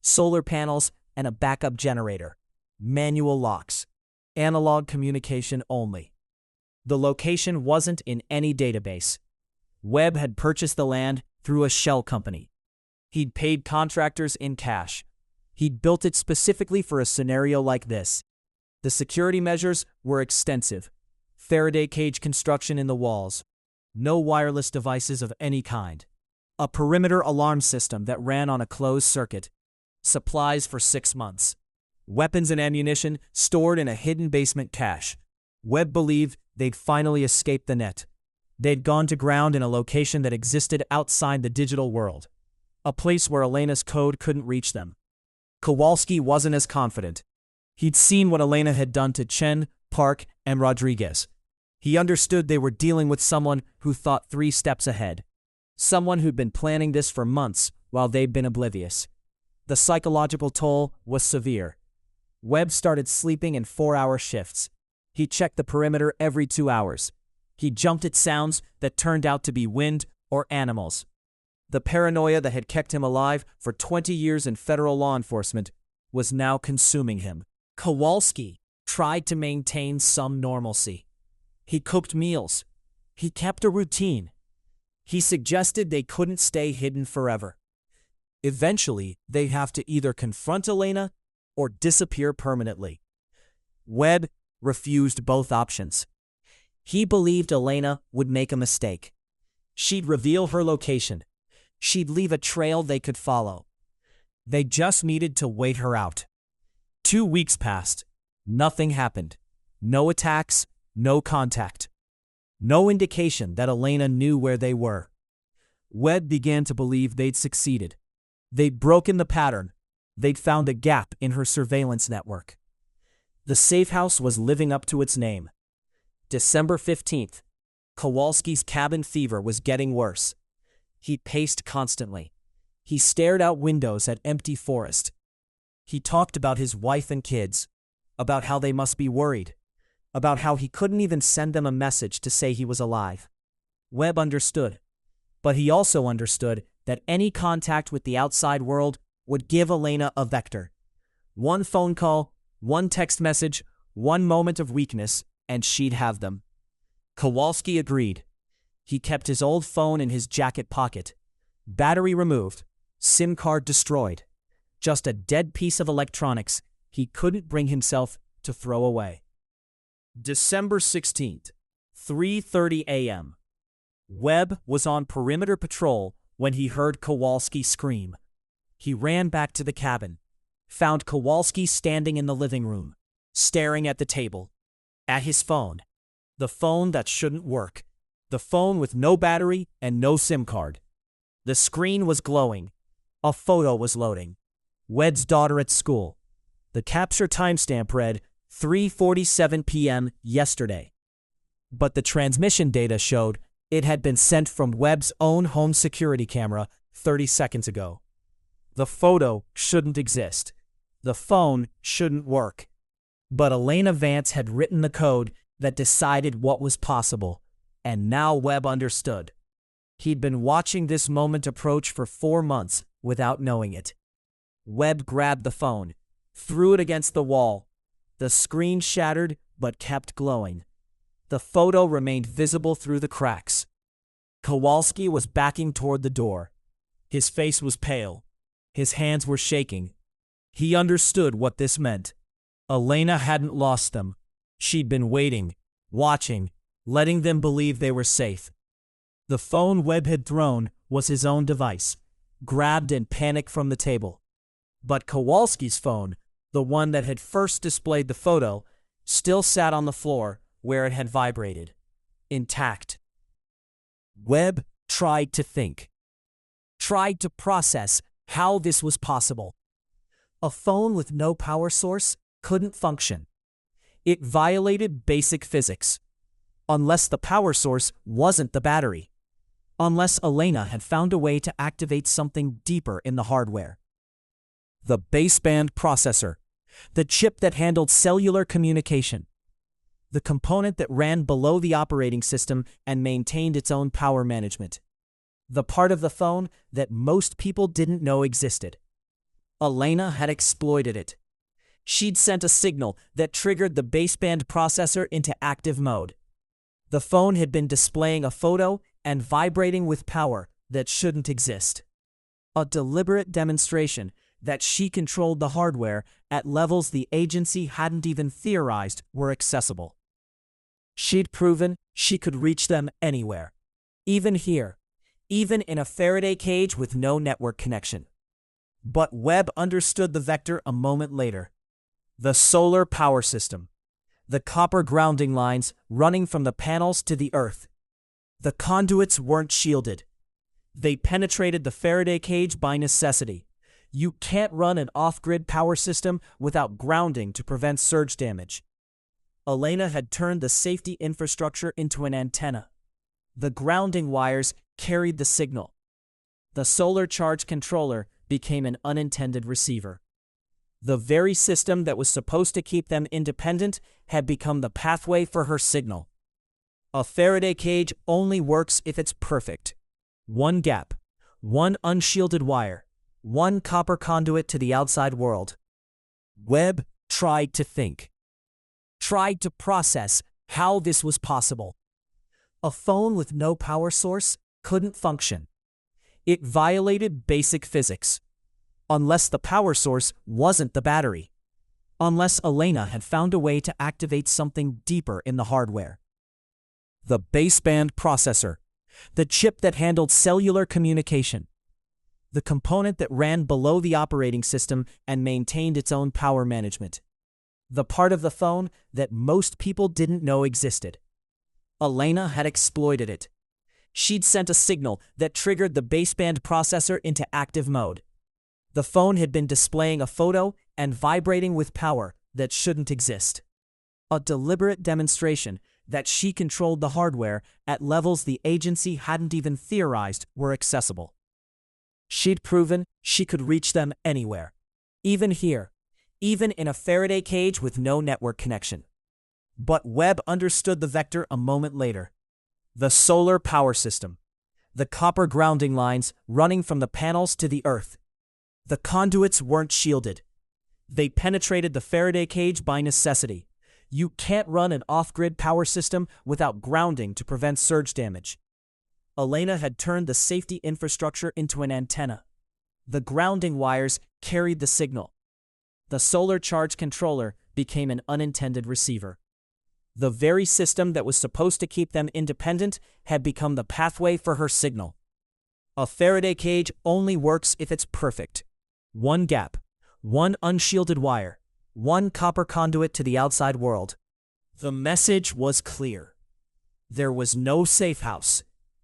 solar panels and a backup generator, manual locks, analog communication only. The location wasn't in any database. Webb had purchased the land through a shell company. He'd paid contractors in cash. He'd built it specifically for a scenario like this. The security measures were extensive. Faraday cage construction in the walls. No wireless devices of any kind. A perimeter alarm system that ran on a closed circuit. Supplies for 6 months. Weapons and ammunition stored in a hidden basement cache. Webb believed they'd finally escaped the net. They'd gone to ground in a location that existed outside the digital world. A place where Elena's code couldn't reach them. Kowalski wasn't as confident. He'd seen what Elena had done to Chen, Park, and Rodriguez. He understood they were dealing with someone who thought 3 steps ahead. Someone who'd been planning this for months while they'd been oblivious. The psychological toll was severe. Webb started sleeping in 4-hour shifts. He checked the perimeter every 2 hours. He jumped at sounds that turned out to be wind or animals. The paranoia that had kept him alive for 20 years in federal law enforcement was now consuming him. Kowalski tried to maintain some normalcy. He cooked meals. He kept a routine. He suggested they couldn't stay hidden forever. Eventually, they'd have to either confront Elena or disappear permanently. Webb refused both options. He believed Elena would make a mistake. She'd reveal her location. She'd leave a trail they could follow. They just needed to wait her out. 2 weeks passed. Nothing happened. No attacks, no contact. No indication that Elena knew where they were. Webb began to believe they'd succeeded. They'd broken the pattern. They'd found a gap in her surveillance network. The safe house was living up to its name. December 15th. Kowalski's cabin fever was getting worse. He paced constantly. He stared out windows at empty forest. He talked about his wife and kids, about how they must be worried, about how he couldn't even send them a message to say he was alive. Webb understood, but he also understood that any contact with the outside world would give Elena a vector. One phone call, one text message, one moment of weakness, and she'd have them. Kowalski agreed. He kept his old phone in his jacket pocket. Battery removed, SIM card destroyed. Just a dead piece of electronics he couldn't bring himself to throw away. December 16th, 3:30 a.m. Webb was on perimeter patrol when he heard Kowalski scream. He ran back to the cabin, found Kowalski standing in the living room, staring at the table, at his phone. The phone that shouldn't work. The phone with no battery and no SIM card. The screen was glowing. A photo was loading. Webb's daughter at school. The capture timestamp read 3:47 p.m. yesterday. But the transmission data showed it had been sent from Webb's own home security camera 30 seconds ago. The photo shouldn't exist. The phone shouldn't work. But Elena Vance had written the code that decided what was possible, and now Webb understood. He'd been watching this moment approach for 4 months without knowing it. Webb grabbed the phone, threw it against the wall. The screen shattered but kept glowing. The photo remained visible through the cracks. Kowalski was backing toward the door. His face was pale. His hands were shaking. He understood what this meant. Elena hadn't lost them. She'd been waiting, watching, letting them believe they were safe. The phone Webb had thrown was his own device, grabbed in panic from the table. But Kowalski's phone The one that had first displayed the photo still sat on the floor where it had vibrated, intact. Webb tried to think, tried to process how this was possible. A phone with no power source couldn't function. It violated basic physics. Unless the power source wasn't the battery. Unless Elena had found a way to activate something deeper in the hardware. The baseband processor, the chip that handled cellular communication, the component that ran below the operating system and maintained its own power management, the part of the phone that most people didn't know existed. Elena had exploited it. She'd sent a signal that triggered the baseband processor into active mode. The phone had been displaying a photo and vibrating with power that shouldn't exist. A deliberate demonstration that she controlled the hardware at levels the agency hadn't even theorized were accessible. She'd proven she could reach them anywhere. Even here. Even in a Faraday cage with no network connection. But Webb understood the vector a moment later. The solar power system. The copper grounding lines running from the panels to the earth. The conduits weren't shielded. They penetrated the Faraday cage by necessity. You can't run an off-grid power system without grounding to prevent surge damage. Elena had turned the safety infrastructure into an antenna. The grounding wires carried the signal. The solar charge controller became an unintended receiver. The very system that was supposed to keep them independent had become the pathway for her signal. A Faraday cage only works if it's perfect. One gap, one unshielded wire, one copper conduit to the outside world. Webb tried to think, tried to process how this was possible. A phone with no power source couldn't function. It violated basic physics. Unless the power source wasn't the battery. Unless Elena had found a way to activate something deeper in the hardware. The baseband processor, the chip that handled cellular communication, the component that ran below the operating system and maintained its own power management, the part of the phone that most people didn't know existed. Elena had exploited it. She'd sent a signal that triggered the baseband processor into active mode. The phone had been displaying a photo and vibrating with power that shouldn't exist. A deliberate demonstration that she controlled the hardware at levels the agency hadn't even theorized were accessible. She'd proven she could reach them anywhere. Even here. Even in a Faraday cage with no network connection. But Webb understood the vector a moment later. The solar power system. The copper grounding lines running from the panels to the earth. The conduits weren't shielded. They penetrated the Faraday cage by necessity. You can't run an off-grid power system without grounding to prevent surge damage. Elena had turned the safety infrastructure into an antenna. The grounding wires carried the signal. The solar charge controller became an unintended receiver. The very system that was supposed to keep them independent had become the pathway for her signal. A Faraday cage only works if it's perfect. One gap, one unshielded wire, one copper conduit to the outside world. The message was clear. There was no safe house.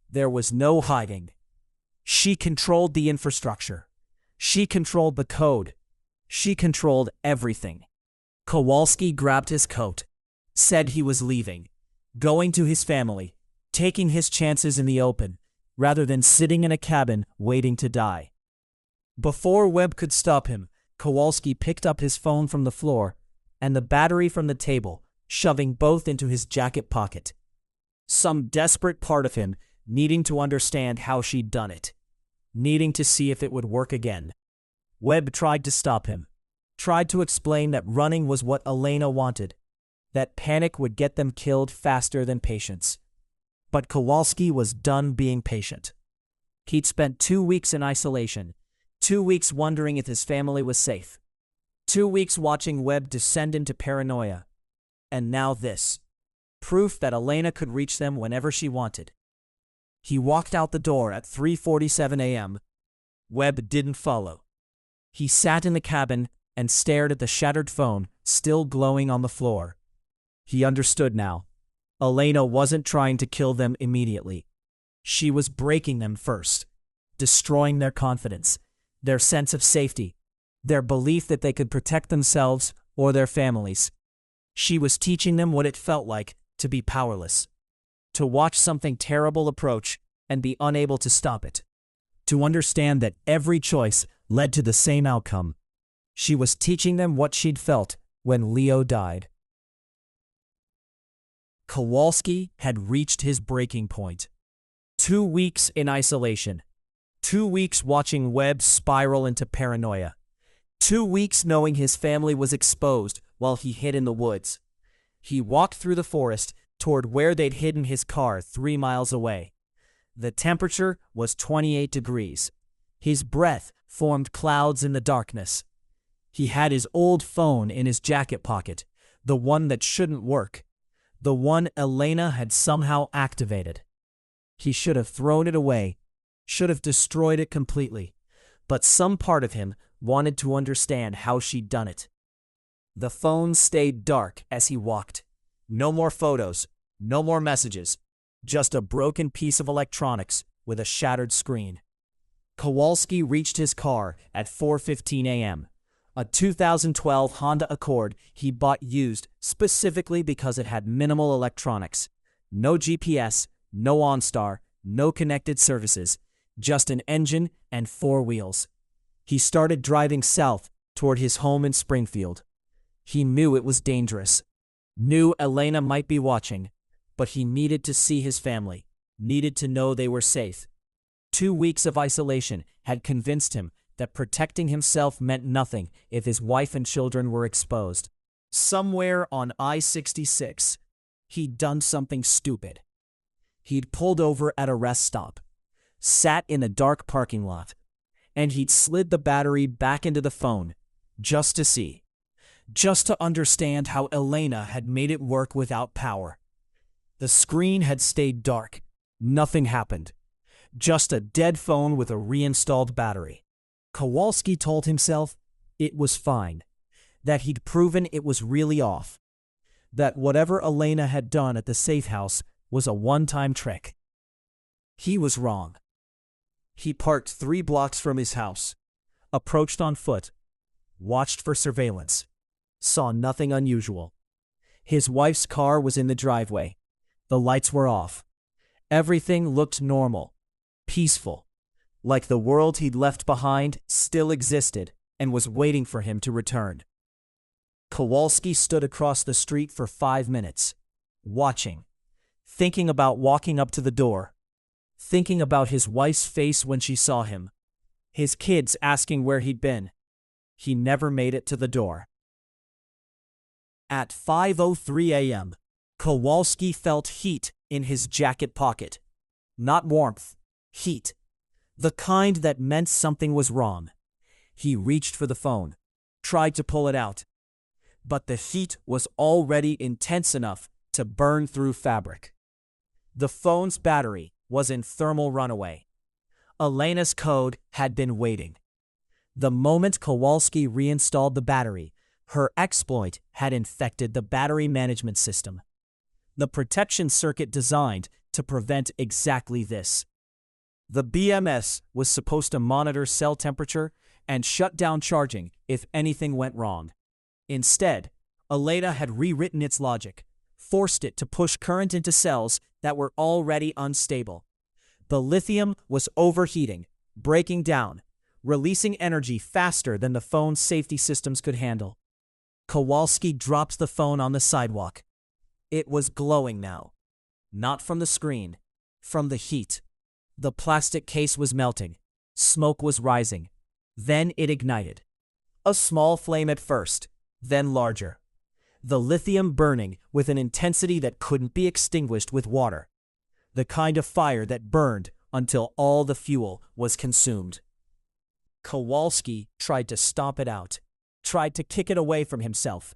There was no hiding. She controlled the infrastructure. She controlled the code. She controlled everything. Kowalski grabbed his coat, said he was leaving, going to his family, taking his chances in the open, rather than sitting in a cabin waiting to die. Before Webb could stop him, Kowalski picked up his phone from the floor and the battery from the table, shoving both into his jacket pocket. Some desperate part of him needing to understand how she'd done it, needing to see if it would work again. Webb tried to stop him, tried to explain that running was what Elena wanted, that panic would get them killed faster than patience. But Kowalski was done being patient. He'd spent 2 weeks in isolation, 2 weeks wondering if his family was safe, 2 weeks watching Webb descend into paranoia. And now this. Proof that Elena could reach them whenever she wanted. He walked out the door at 3:47 a.m. Webb didn't follow. He sat in the cabin and stared at the shattered phone still glowing on the floor. He understood now. Elena wasn't trying to kill them immediately. She was breaking them first, destroying their confidence, their sense of safety, their belief that they could protect themselves or their families. She was teaching them what it felt like to be powerless, to watch something terrible approach and be unable to stop it, to understand that every choice led to the same outcome. She was teaching them what she'd felt when Leo died. Kowalski had reached his breaking point. 2 weeks in isolation. 2 weeks watching Webb spiral into paranoia. 2 weeks knowing his family was exposed while he hid in the woods. He walked through the forest toward where they'd hidden his car 3 miles away. The temperature was 28 degrees. His breath formed clouds in the darkness. He had his old phone in his jacket pocket, the one that shouldn't work, the one Elena had somehow activated. He should have thrown it away, should have destroyed it completely, but some part of him wanted to understand how she'd done it. The phone stayed dark as he walked. No more photos, no more messages, just a broken piece of electronics with a shattered screen. Kowalski reached his car at 4:15 a.m., a 2012 Honda Accord he bought used specifically because it had minimal electronics. No GPS, no OnStar, no connected services, just an engine and 4 wheels. He started driving south toward his home in Springfield. He knew it was dangerous, knew Elena might be watching, but he needed to see his family, needed to know they were safe. 2 weeks of isolation had convinced him that protecting himself meant nothing if his wife and children were exposed. Somewhere on I-66, he'd done something stupid. He'd pulled over at a rest stop, sat in a dark parking lot, and he'd slid the battery back into the phone just to see, just to understand how Elena had made it work without power. The screen had stayed dark. Nothing happened. Just a dead phone with a reinstalled battery. Kowalski told himself it was fine, that he'd proven it was really off, that whatever Elena had done at the safe house was a one-time trick. He was wrong. He parked 3 blocks from his house, approached on foot, watched for surveillance, saw nothing unusual. His wife's car was in the driveway. The lights were off. Everything looked normal, peaceful, like the world he'd left behind still existed and was waiting for him to return. Kowalski stood across the street for 5 minutes, watching, thinking about walking up to the door, thinking about his wife's face when she saw him, his kids asking where he'd been. He never made it to the door. At 5:03 a.m., Kowalski felt heat in his jacket pocket. Not warmth, heat. The kind that meant something was wrong. He reached for the phone, tried to pull it out, but the heat was already intense enough to burn through fabric. The phone's battery was in thermal runaway. Elena's code had been waiting. The moment Kowalski reinstalled the battery, her exploit had infected the battery management system, the protection circuit designed to prevent exactly this. The BMS was supposed to monitor cell temperature and shut down charging if anything went wrong. Instead, Elena had rewritten its logic, forced it to push current into cells that were already unstable. The lithium was overheating, breaking down, releasing energy faster than the phone's safety systems could handle. Kowalski dropped the phone on the sidewalk. It was glowing now. Not from the screen, from the heat. The plastic case was melting. Smoke was rising. Then it ignited. A small flame at first, then larger. The lithium burning with an intensity that couldn't be extinguished with water. The kind of fire that burned until all the fuel was consumed. Kowalski tried to stomp it out, tried to kick it away from himself,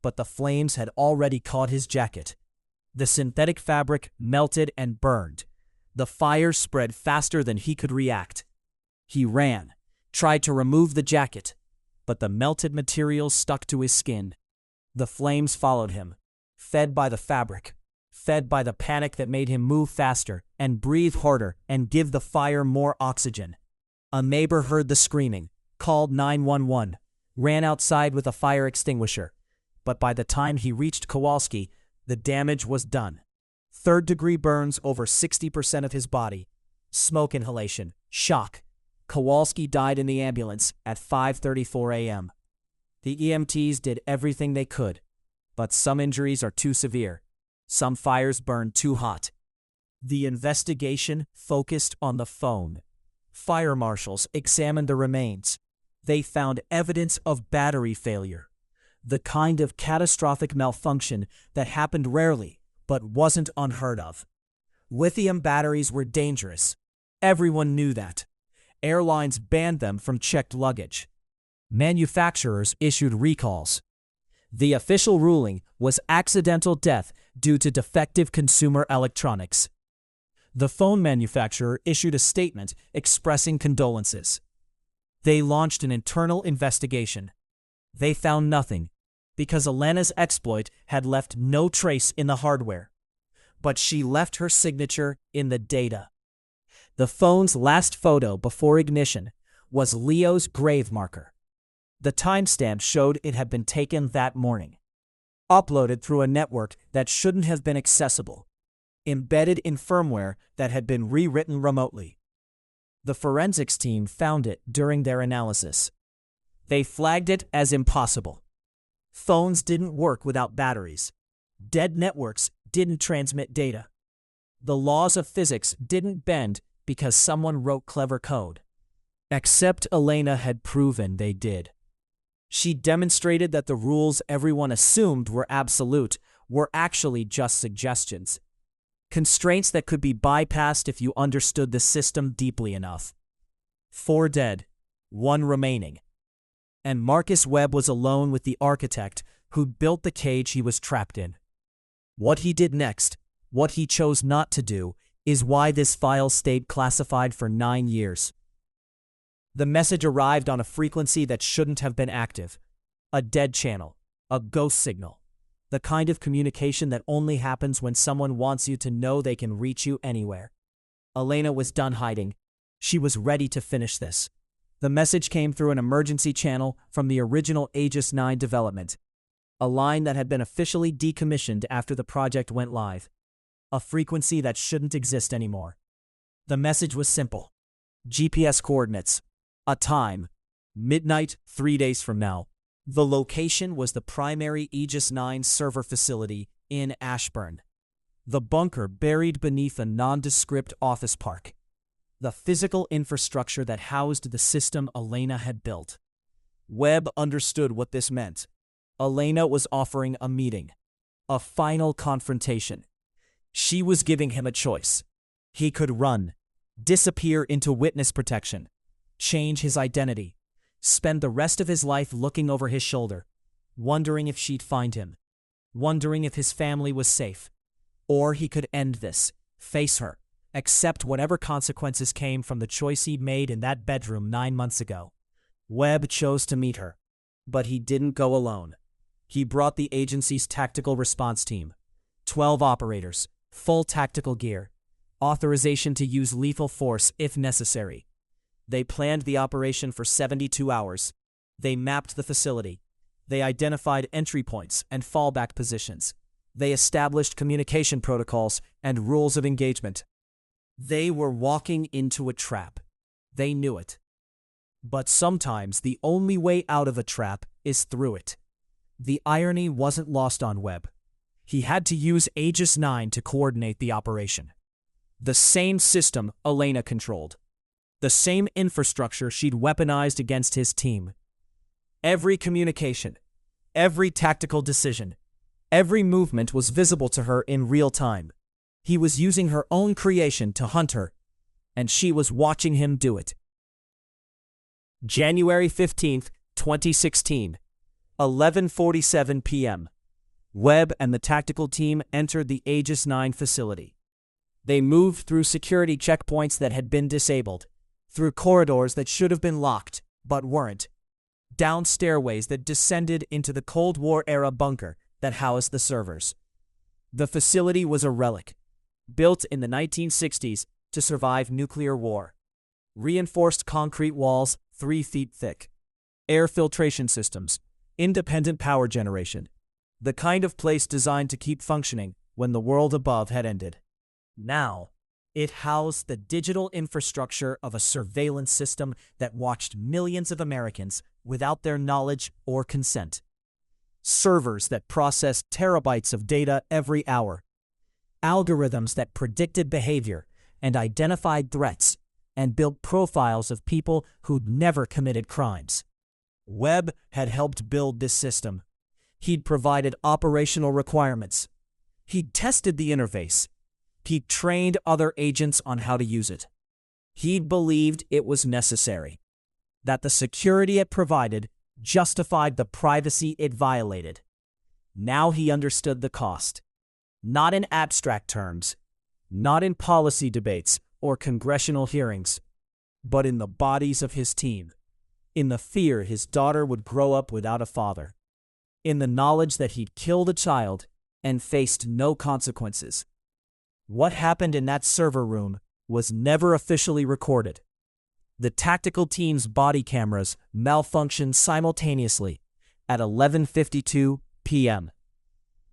but the flames had already caught his jacket. The synthetic fabric melted and burned. The fire spread faster than he could react. He ran, tried to remove the jacket, but the melted materials stuck to his skin. The flames followed him, fed by the fabric, fed by the panic that made him move faster and breathe harder and give the fire more oxygen. A neighbor heard the screaming, called 911, ran outside with a fire extinguisher, but by the time he reached Kowalski, the damage was done. Third-degree burns over 60% of his body. Smoke inhalation, shock. Kowalski died in the ambulance at 5:34 a.m. The EMTs did everything they could, but some injuries are too severe. Some fires burn too hot. The investigation focused on the phone. Fire marshals examined the remains. They found evidence of battery failure, the kind of catastrophic malfunction that happened rarely but wasn't unheard of. Lithium batteries were dangerous. Everyone knew that. Airlines banned them from checked luggage. Manufacturers issued recalls. The official ruling was accidental death due to defective consumer electronics. The phone manufacturer issued a statement expressing condolences. They launched an internal investigation. They found nothing, because Elena's exploit had left no trace in the hardware. But she left her signature in the data. The phone's last photo before ignition was Leo's grave marker. The timestamp showed it had been taken that morning. Uploaded through a network that shouldn't have been accessible. Embedded in firmware that had been rewritten remotely. The forensics team found it during their analysis. They flagged it as impossible. Phones didn't work without batteries. Dead networks didn't transmit data. The laws of physics didn't bend because someone wrote clever code. Except Elena had proven they did. She demonstrated that the rules everyone assumed were absolute were actually just suggestions. Constraints that could be bypassed if you understood the system deeply enough. 4 dead, 1 remaining. And Marcus Webb was alone with the architect who built the cage he was trapped in. What he did next, what he chose not to do, is why this file stayed classified for 9 years. The message arrived on a frequency that shouldn't have been active. A dead channel, a ghost signal. The kind of communication that only happens when someone wants you to know they can reach you anywhere. Elena was done hiding. She was ready to finish this. The message came through an emergency channel from the original Aegis 9 development. A line that had been officially decommissioned after the project went live. A frequency that shouldn't exist anymore. The message was simple. GPS coordinates. A time. Midnight, 3 days from now. The location was the primary Aegis 9 server facility in Ashburn. The bunker buried beneath a nondescript office park. The physical infrastructure that housed the system Elena had built. Webb understood what this meant. Elena was offering a meeting. A final confrontation. She was giving him a choice. He could run, disappear into witness protection, change his identity, spend the rest of his life looking over his shoulder, wondering if she'd find him, wondering if his family was safe. Or he could end this, face her, accept whatever consequences came from the choice he'd made in that bedroom 9 months ago. Webb chose to meet her, but he didn't go alone. He brought the agency's tactical response team, 12 operators, full tactical gear, authorization to use lethal force if necessary. They planned the operation for 72 hours. They mapped the facility. They identified entry points and fallback positions. They established communication protocols and rules of engagement. They were walking into a trap. They knew it. But sometimes the only way out of a trap is through it. The irony wasn't lost on Webb. He had to use Aegis 9 to coordinate the operation. The same system Elena controlled. The same infrastructure she'd weaponized against his team. Every communication, every tactical decision, every movement was visible to her in real time. He was using her own creation to hunt her, and she was watching him do it. January 15th, 2016, 11:47 p.m. Webb and the tactical team entered the Aegis 9 facility. They moved through security checkpoints that had been disabled, through corridors that should have been locked, but weren't. down stairways that descended into the Cold War-era bunker that housed the servers. The facility was a relic, built in the 1960s to survive nuclear war. Reinforced concrete walls 3 feet thick, air filtration systems, independent power generation, the kind of place designed to keep functioning when the world above had ended. Now, it housed the digital infrastructure of a surveillance system that watched millions of Americans without their knowledge or consent. Servers that processed terabytes of data every hour. Algorithms that predicted behavior and identified threats and built profiles of people who'd never committed crimes. Webb had helped build this system. He'd provided operational requirements. He'd tested the interface. He'd trained other agents on how to use it. He'd believed it was necessary, that the security it provided justified the privacy it violated. Now he understood the cost, not in abstract terms, not in policy debates or congressional hearings, but in the bodies of his team, in the fear his daughter would grow up without a father, in the knowledge that he'd killed a child and faced no consequences. What happened in that server room was never officially recorded. The tactical team's body cameras malfunctioned simultaneously at 11:52 p.m.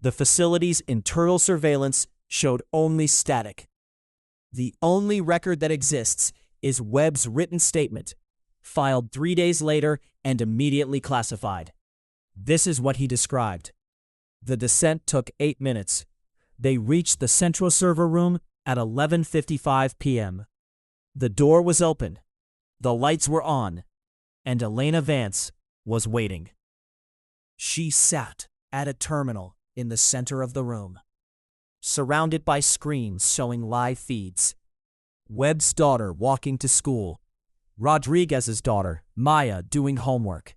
The facility's internal surveillance showed only static. The only record that exists is Webb's written statement, filed 3 days later and immediately classified. This is what he described. The descent took 8 minutes. They reached the central server room at 11:55 p.m. The door was open, the lights were on, and Elena Vance was waiting. She sat at a terminal in the center of the room, surrounded by screens showing live feeds. Webb's daughter walking to school, Rodriguez's daughter, Maya, doing homework,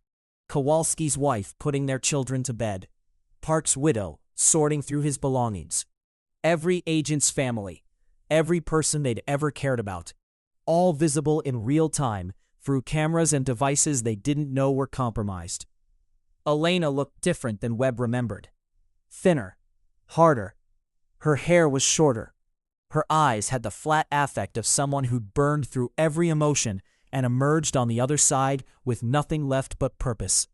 Kowalski's wife putting their children to bed, Park's widow sorting through his belongings. Every agent's family, every person they'd ever cared about, all visible in real time through cameras and devices they didn't know were compromised. Elena looked different than Webb remembered. Thinner, harder. Her hair was shorter. Her eyes had the flat affect of someone who'd burned through every emotion and emerged on the other side with nothing left but purpose.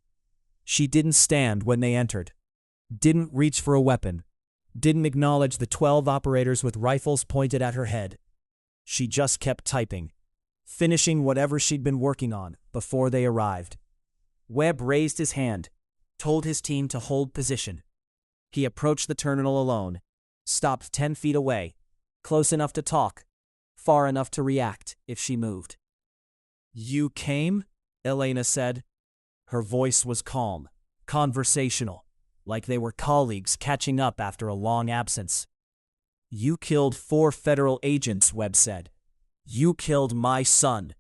She didn't stand when they entered, didn't reach for a weapon, didn't acknowledge the 12 operators with rifles pointed at her head. She just kept typing, finishing whatever she'd been working on before they arrived. Webb raised his hand, told his team to hold position. He approached the terminal alone, stopped 10 feet away, close enough to talk, far enough to react if she moved. "You came?" Elena said. Her voice was calm, conversational, like they were colleagues catching up after a long absence. "You killed 4 federal agents," Webb said. "You killed my son."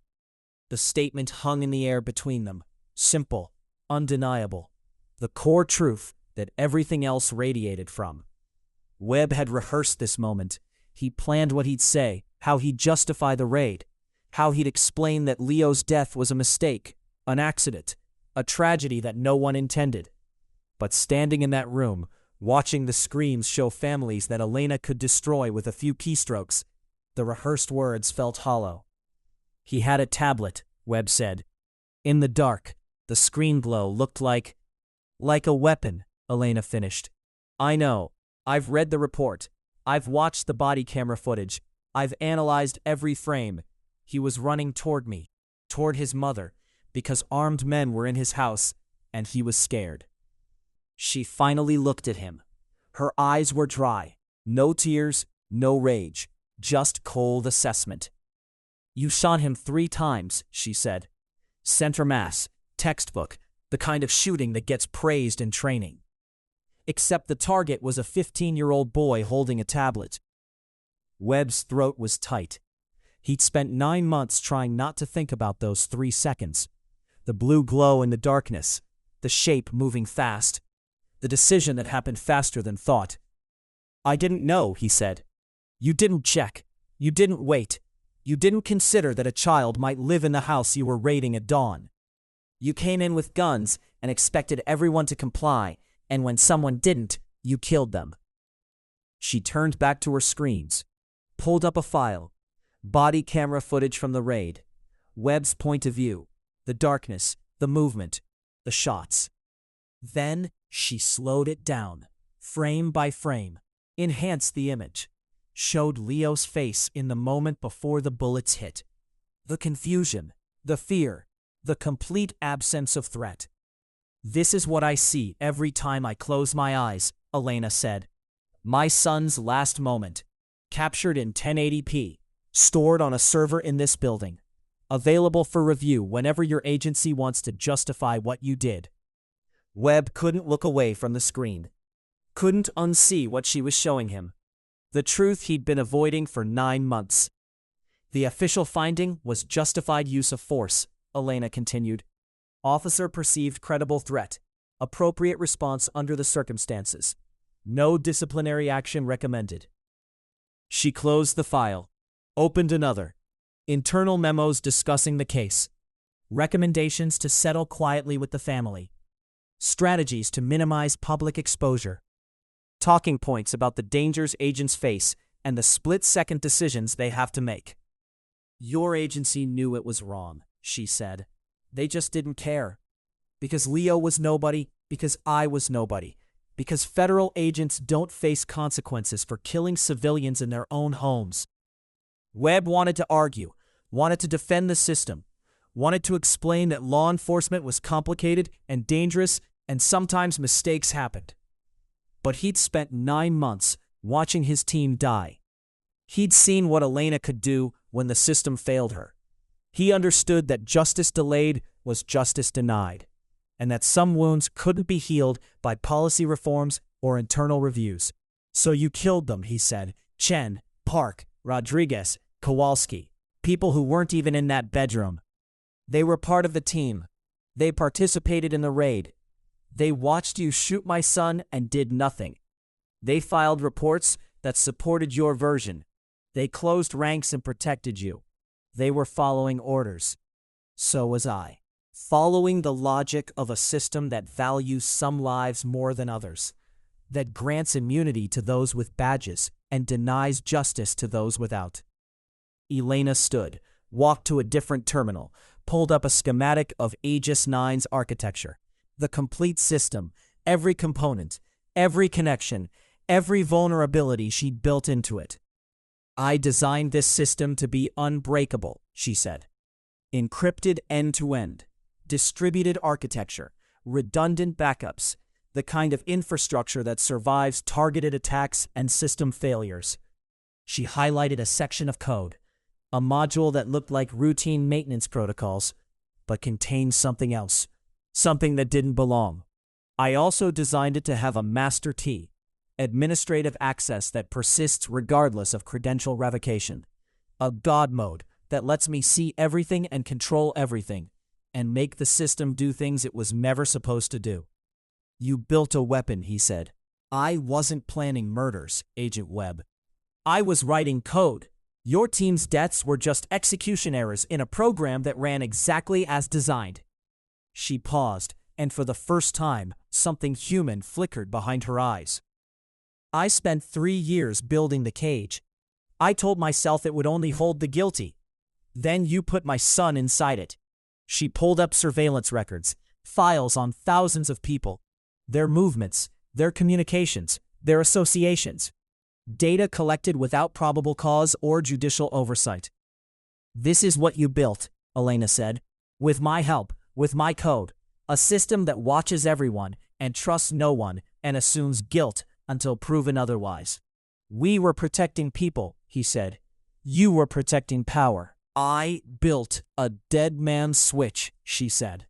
The statement hung in the air between them, simple, undeniable, the core truth that everything else radiated from. Webb had rehearsed this moment. He planned what he'd say, how he'd justify the raid, how he'd explain that Leo's death was a mistake, an accident, a tragedy that no one intended. But standing in that room, watching the screens show families that Elena could destroy with a few keystrokes, the rehearsed words felt hollow. "He had a tablet," Webb said. "In the dark, the screen glow looked like a weapon," Elena finished. "I know. I've read the report. I've watched the body camera footage. I've analyzed every frame. He was running toward me, toward his mother, because armed men were in his house, and he was scared." She finally looked at him. Her eyes were dry. No tears, no rage, just cold assessment. "You shot him 3 times, she said. "Center mass, textbook, the kind of shooting that gets praised in training. Except the target was a 15-year-old boy holding a tablet." Webb's throat was tight. He'd spent 9 months trying not to think about those 3 seconds. The blue glow in the darkness, the shape moving fast, the decision that happened faster than thought. "I didn't know," he said. "You didn't check. You didn't wait. You didn't consider that a child might live in the house you were raiding at dawn." You came in with guns and expected everyone to comply, and when someone didn't, you killed them. She turned back to her screens, pulled up a file, body camera footage from the raid, Webb's point of view, the darkness, the movement, the shots. Then she slowed it down, frame by frame, enhanced the image, showed Leo's face in the moment before the bullets hit. The confusion, the fear, the complete absence of threat. This is what I see every time I close my eyes, Elena said. My son's last moment, captured in 1080p, stored on a server in this building, available for review whenever your agency wants to justify what you did. Webb couldn't look away from the screen, couldn't unsee what she was showing him. The truth he'd been avoiding for 9 months. The official finding was justified use of force, Elena continued. Officer perceived credible threat, appropriate response under the circumstances. No disciplinary action recommended. She closed the file, opened another. Internal memos discussing the case. Recommendations to settle quietly with the family. Strategies to minimize public exposure. Talking points about the dangers agents face and the split-second decisions they have to make. Your agency knew it was wrong, she said. They just didn't care. Because Leo was nobody, because I was nobody. Because federal agents don't face consequences for killing civilians in their own homes. Webb wanted to argue, wanted to defend the system, wanted to explain that law enforcement was complicated and dangerous and sometimes mistakes happened. But he'd spent 9 months watching his team die. He'd seen what Elena could do when the system failed her. He understood that justice delayed was justice denied, and that some wounds couldn't be healed by policy reforms or internal reviews. So you killed them, he said. Chen, Park, Rodriguez, Kowalski, people who weren't even in that bedroom. They were part of the team. They participated in the raid. They watched you shoot my son and did nothing. They filed reports that supported your version. They closed ranks and protected you. They were following orders. So was I. Following the logic of a system that values some lives more than others, that grants immunity to those with badges and denies justice to those without. Elena stood, walked to a different terminal, pulled up a schematic of Aegis 9's architecture. The complete system, every component, every connection, every vulnerability she'd built into it. I designed this system to be unbreakable, she said. Encrypted end-to-end, distributed architecture, redundant backups, the kind of infrastructure that survives targeted attacks and system failures. She highlighted a section of code, a module that looked like routine maintenance protocols, but contained something else, something that didn't belong. I also designed it to have a master key, administrative access that persists regardless of credential revocation, a God mode that lets me see everything and control everything, and make the system do things it was never supposed to do. You built a weapon, he said. I wasn't planning murders, Agent Webb. I was writing code. Your team's deaths were just execution errors in a program that ran exactly as designed. She paused, and for the first time, something human flickered behind her eyes. I spent 3 years building the cage. I told myself it would only hold the guilty. Then you put my son inside it. She pulled up surveillance records, files on thousands of people, their movements, their communications, their associations. Data collected without probable cause or judicial oversight. This is what you built, Elena said. With my help, with my code. A system that watches everyone and trusts no one and assumes guilt until proven otherwise. We were protecting people, he said. You were protecting power. I built a dead man's switch, she said.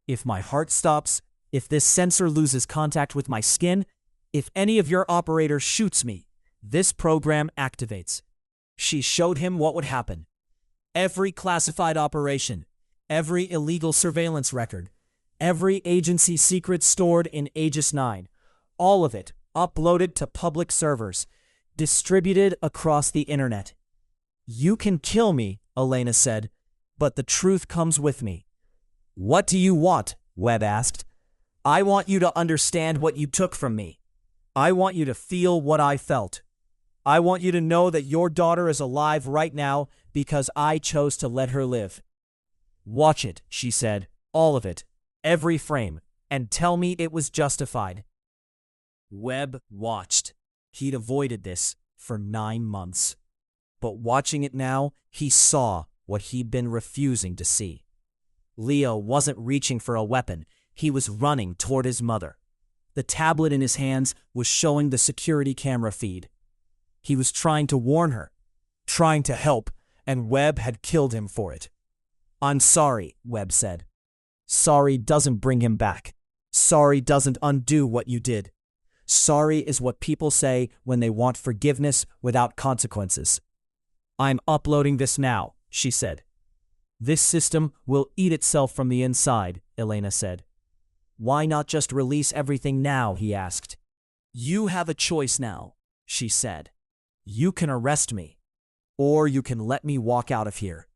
If my heart stops, if this sensor loses contact with my skin, if any of your operators shoots me, this program activates. She showed him what would happen. Every classified operation, every illegal surveillance record, every agency secret stored in Aegis 9, all of it uploaded to public servers, distributed across the internet. You can kill me, Elena said, but the truth comes with me. What do you want? Webb asked. I want you to understand what you took from me. I want you to feel what I felt. I want you to know that your daughter is alive right now because I chose to let her live. Watch it, she said, all of it, every frame, and tell me it was justified. Webb watched. He'd avoided this for 9 months. But watching it now, he saw what he'd been refusing to see. Leo wasn't reaching for a weapon. He was running toward his mother. The tablet in his hands was showing the security camera feed. He was trying to warn her, trying to help, and Webb had killed him for it. I'm sorry, Webb said. Sorry doesn't bring him back. Sorry doesn't undo what you did. Sorry is what people say when they want forgiveness without consequences. I'm uploading this now, she said. This system will eat itself from the inside, Elena said. Why not just release everything now, he asked. You have a choice now, she said. You can arrest me, or you can let me walk out of here.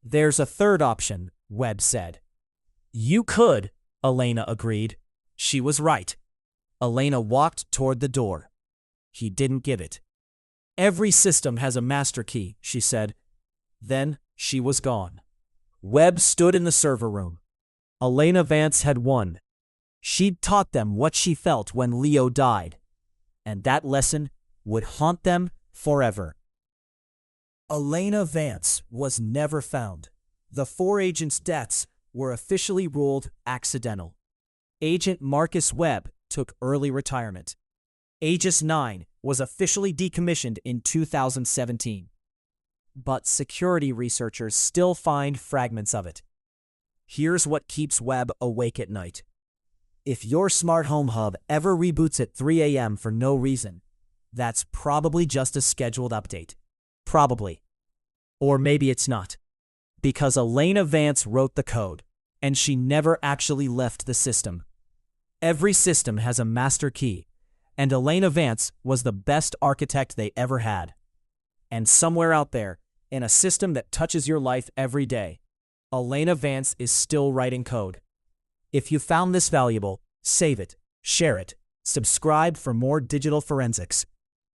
There's a third option, Webb said. You could, Elena agreed. She was right. Elena walked toward the door. He didn't give it. Every system has a master key, she said. Then she was gone. Webb stood in the server room. Elena Vance had won. She'd taught them what she felt when Leo died, and that lesson would haunt them forever. Elena Vance was never found. The 4 agents' deaths were officially ruled accidental. Agent Marcus Webb took early retirement. Aegis 9 was officially decommissioned in 2017. But security researchers still find fragments of it. Here's what keeps Webb awake at night. If your smart home hub ever reboots at 3 a.m. for no reason, that's probably just a scheduled update. Probably. Or maybe it's not. Because Elena Vance wrote the code, and she never actually left the system. Every system has a master key, and Elena Vance was the best architect they ever had. And somewhere out there, in a system that touches your life every day, Elena Vance is still writing code. If you found this valuable, save it, share it, subscribe for more digital forensics.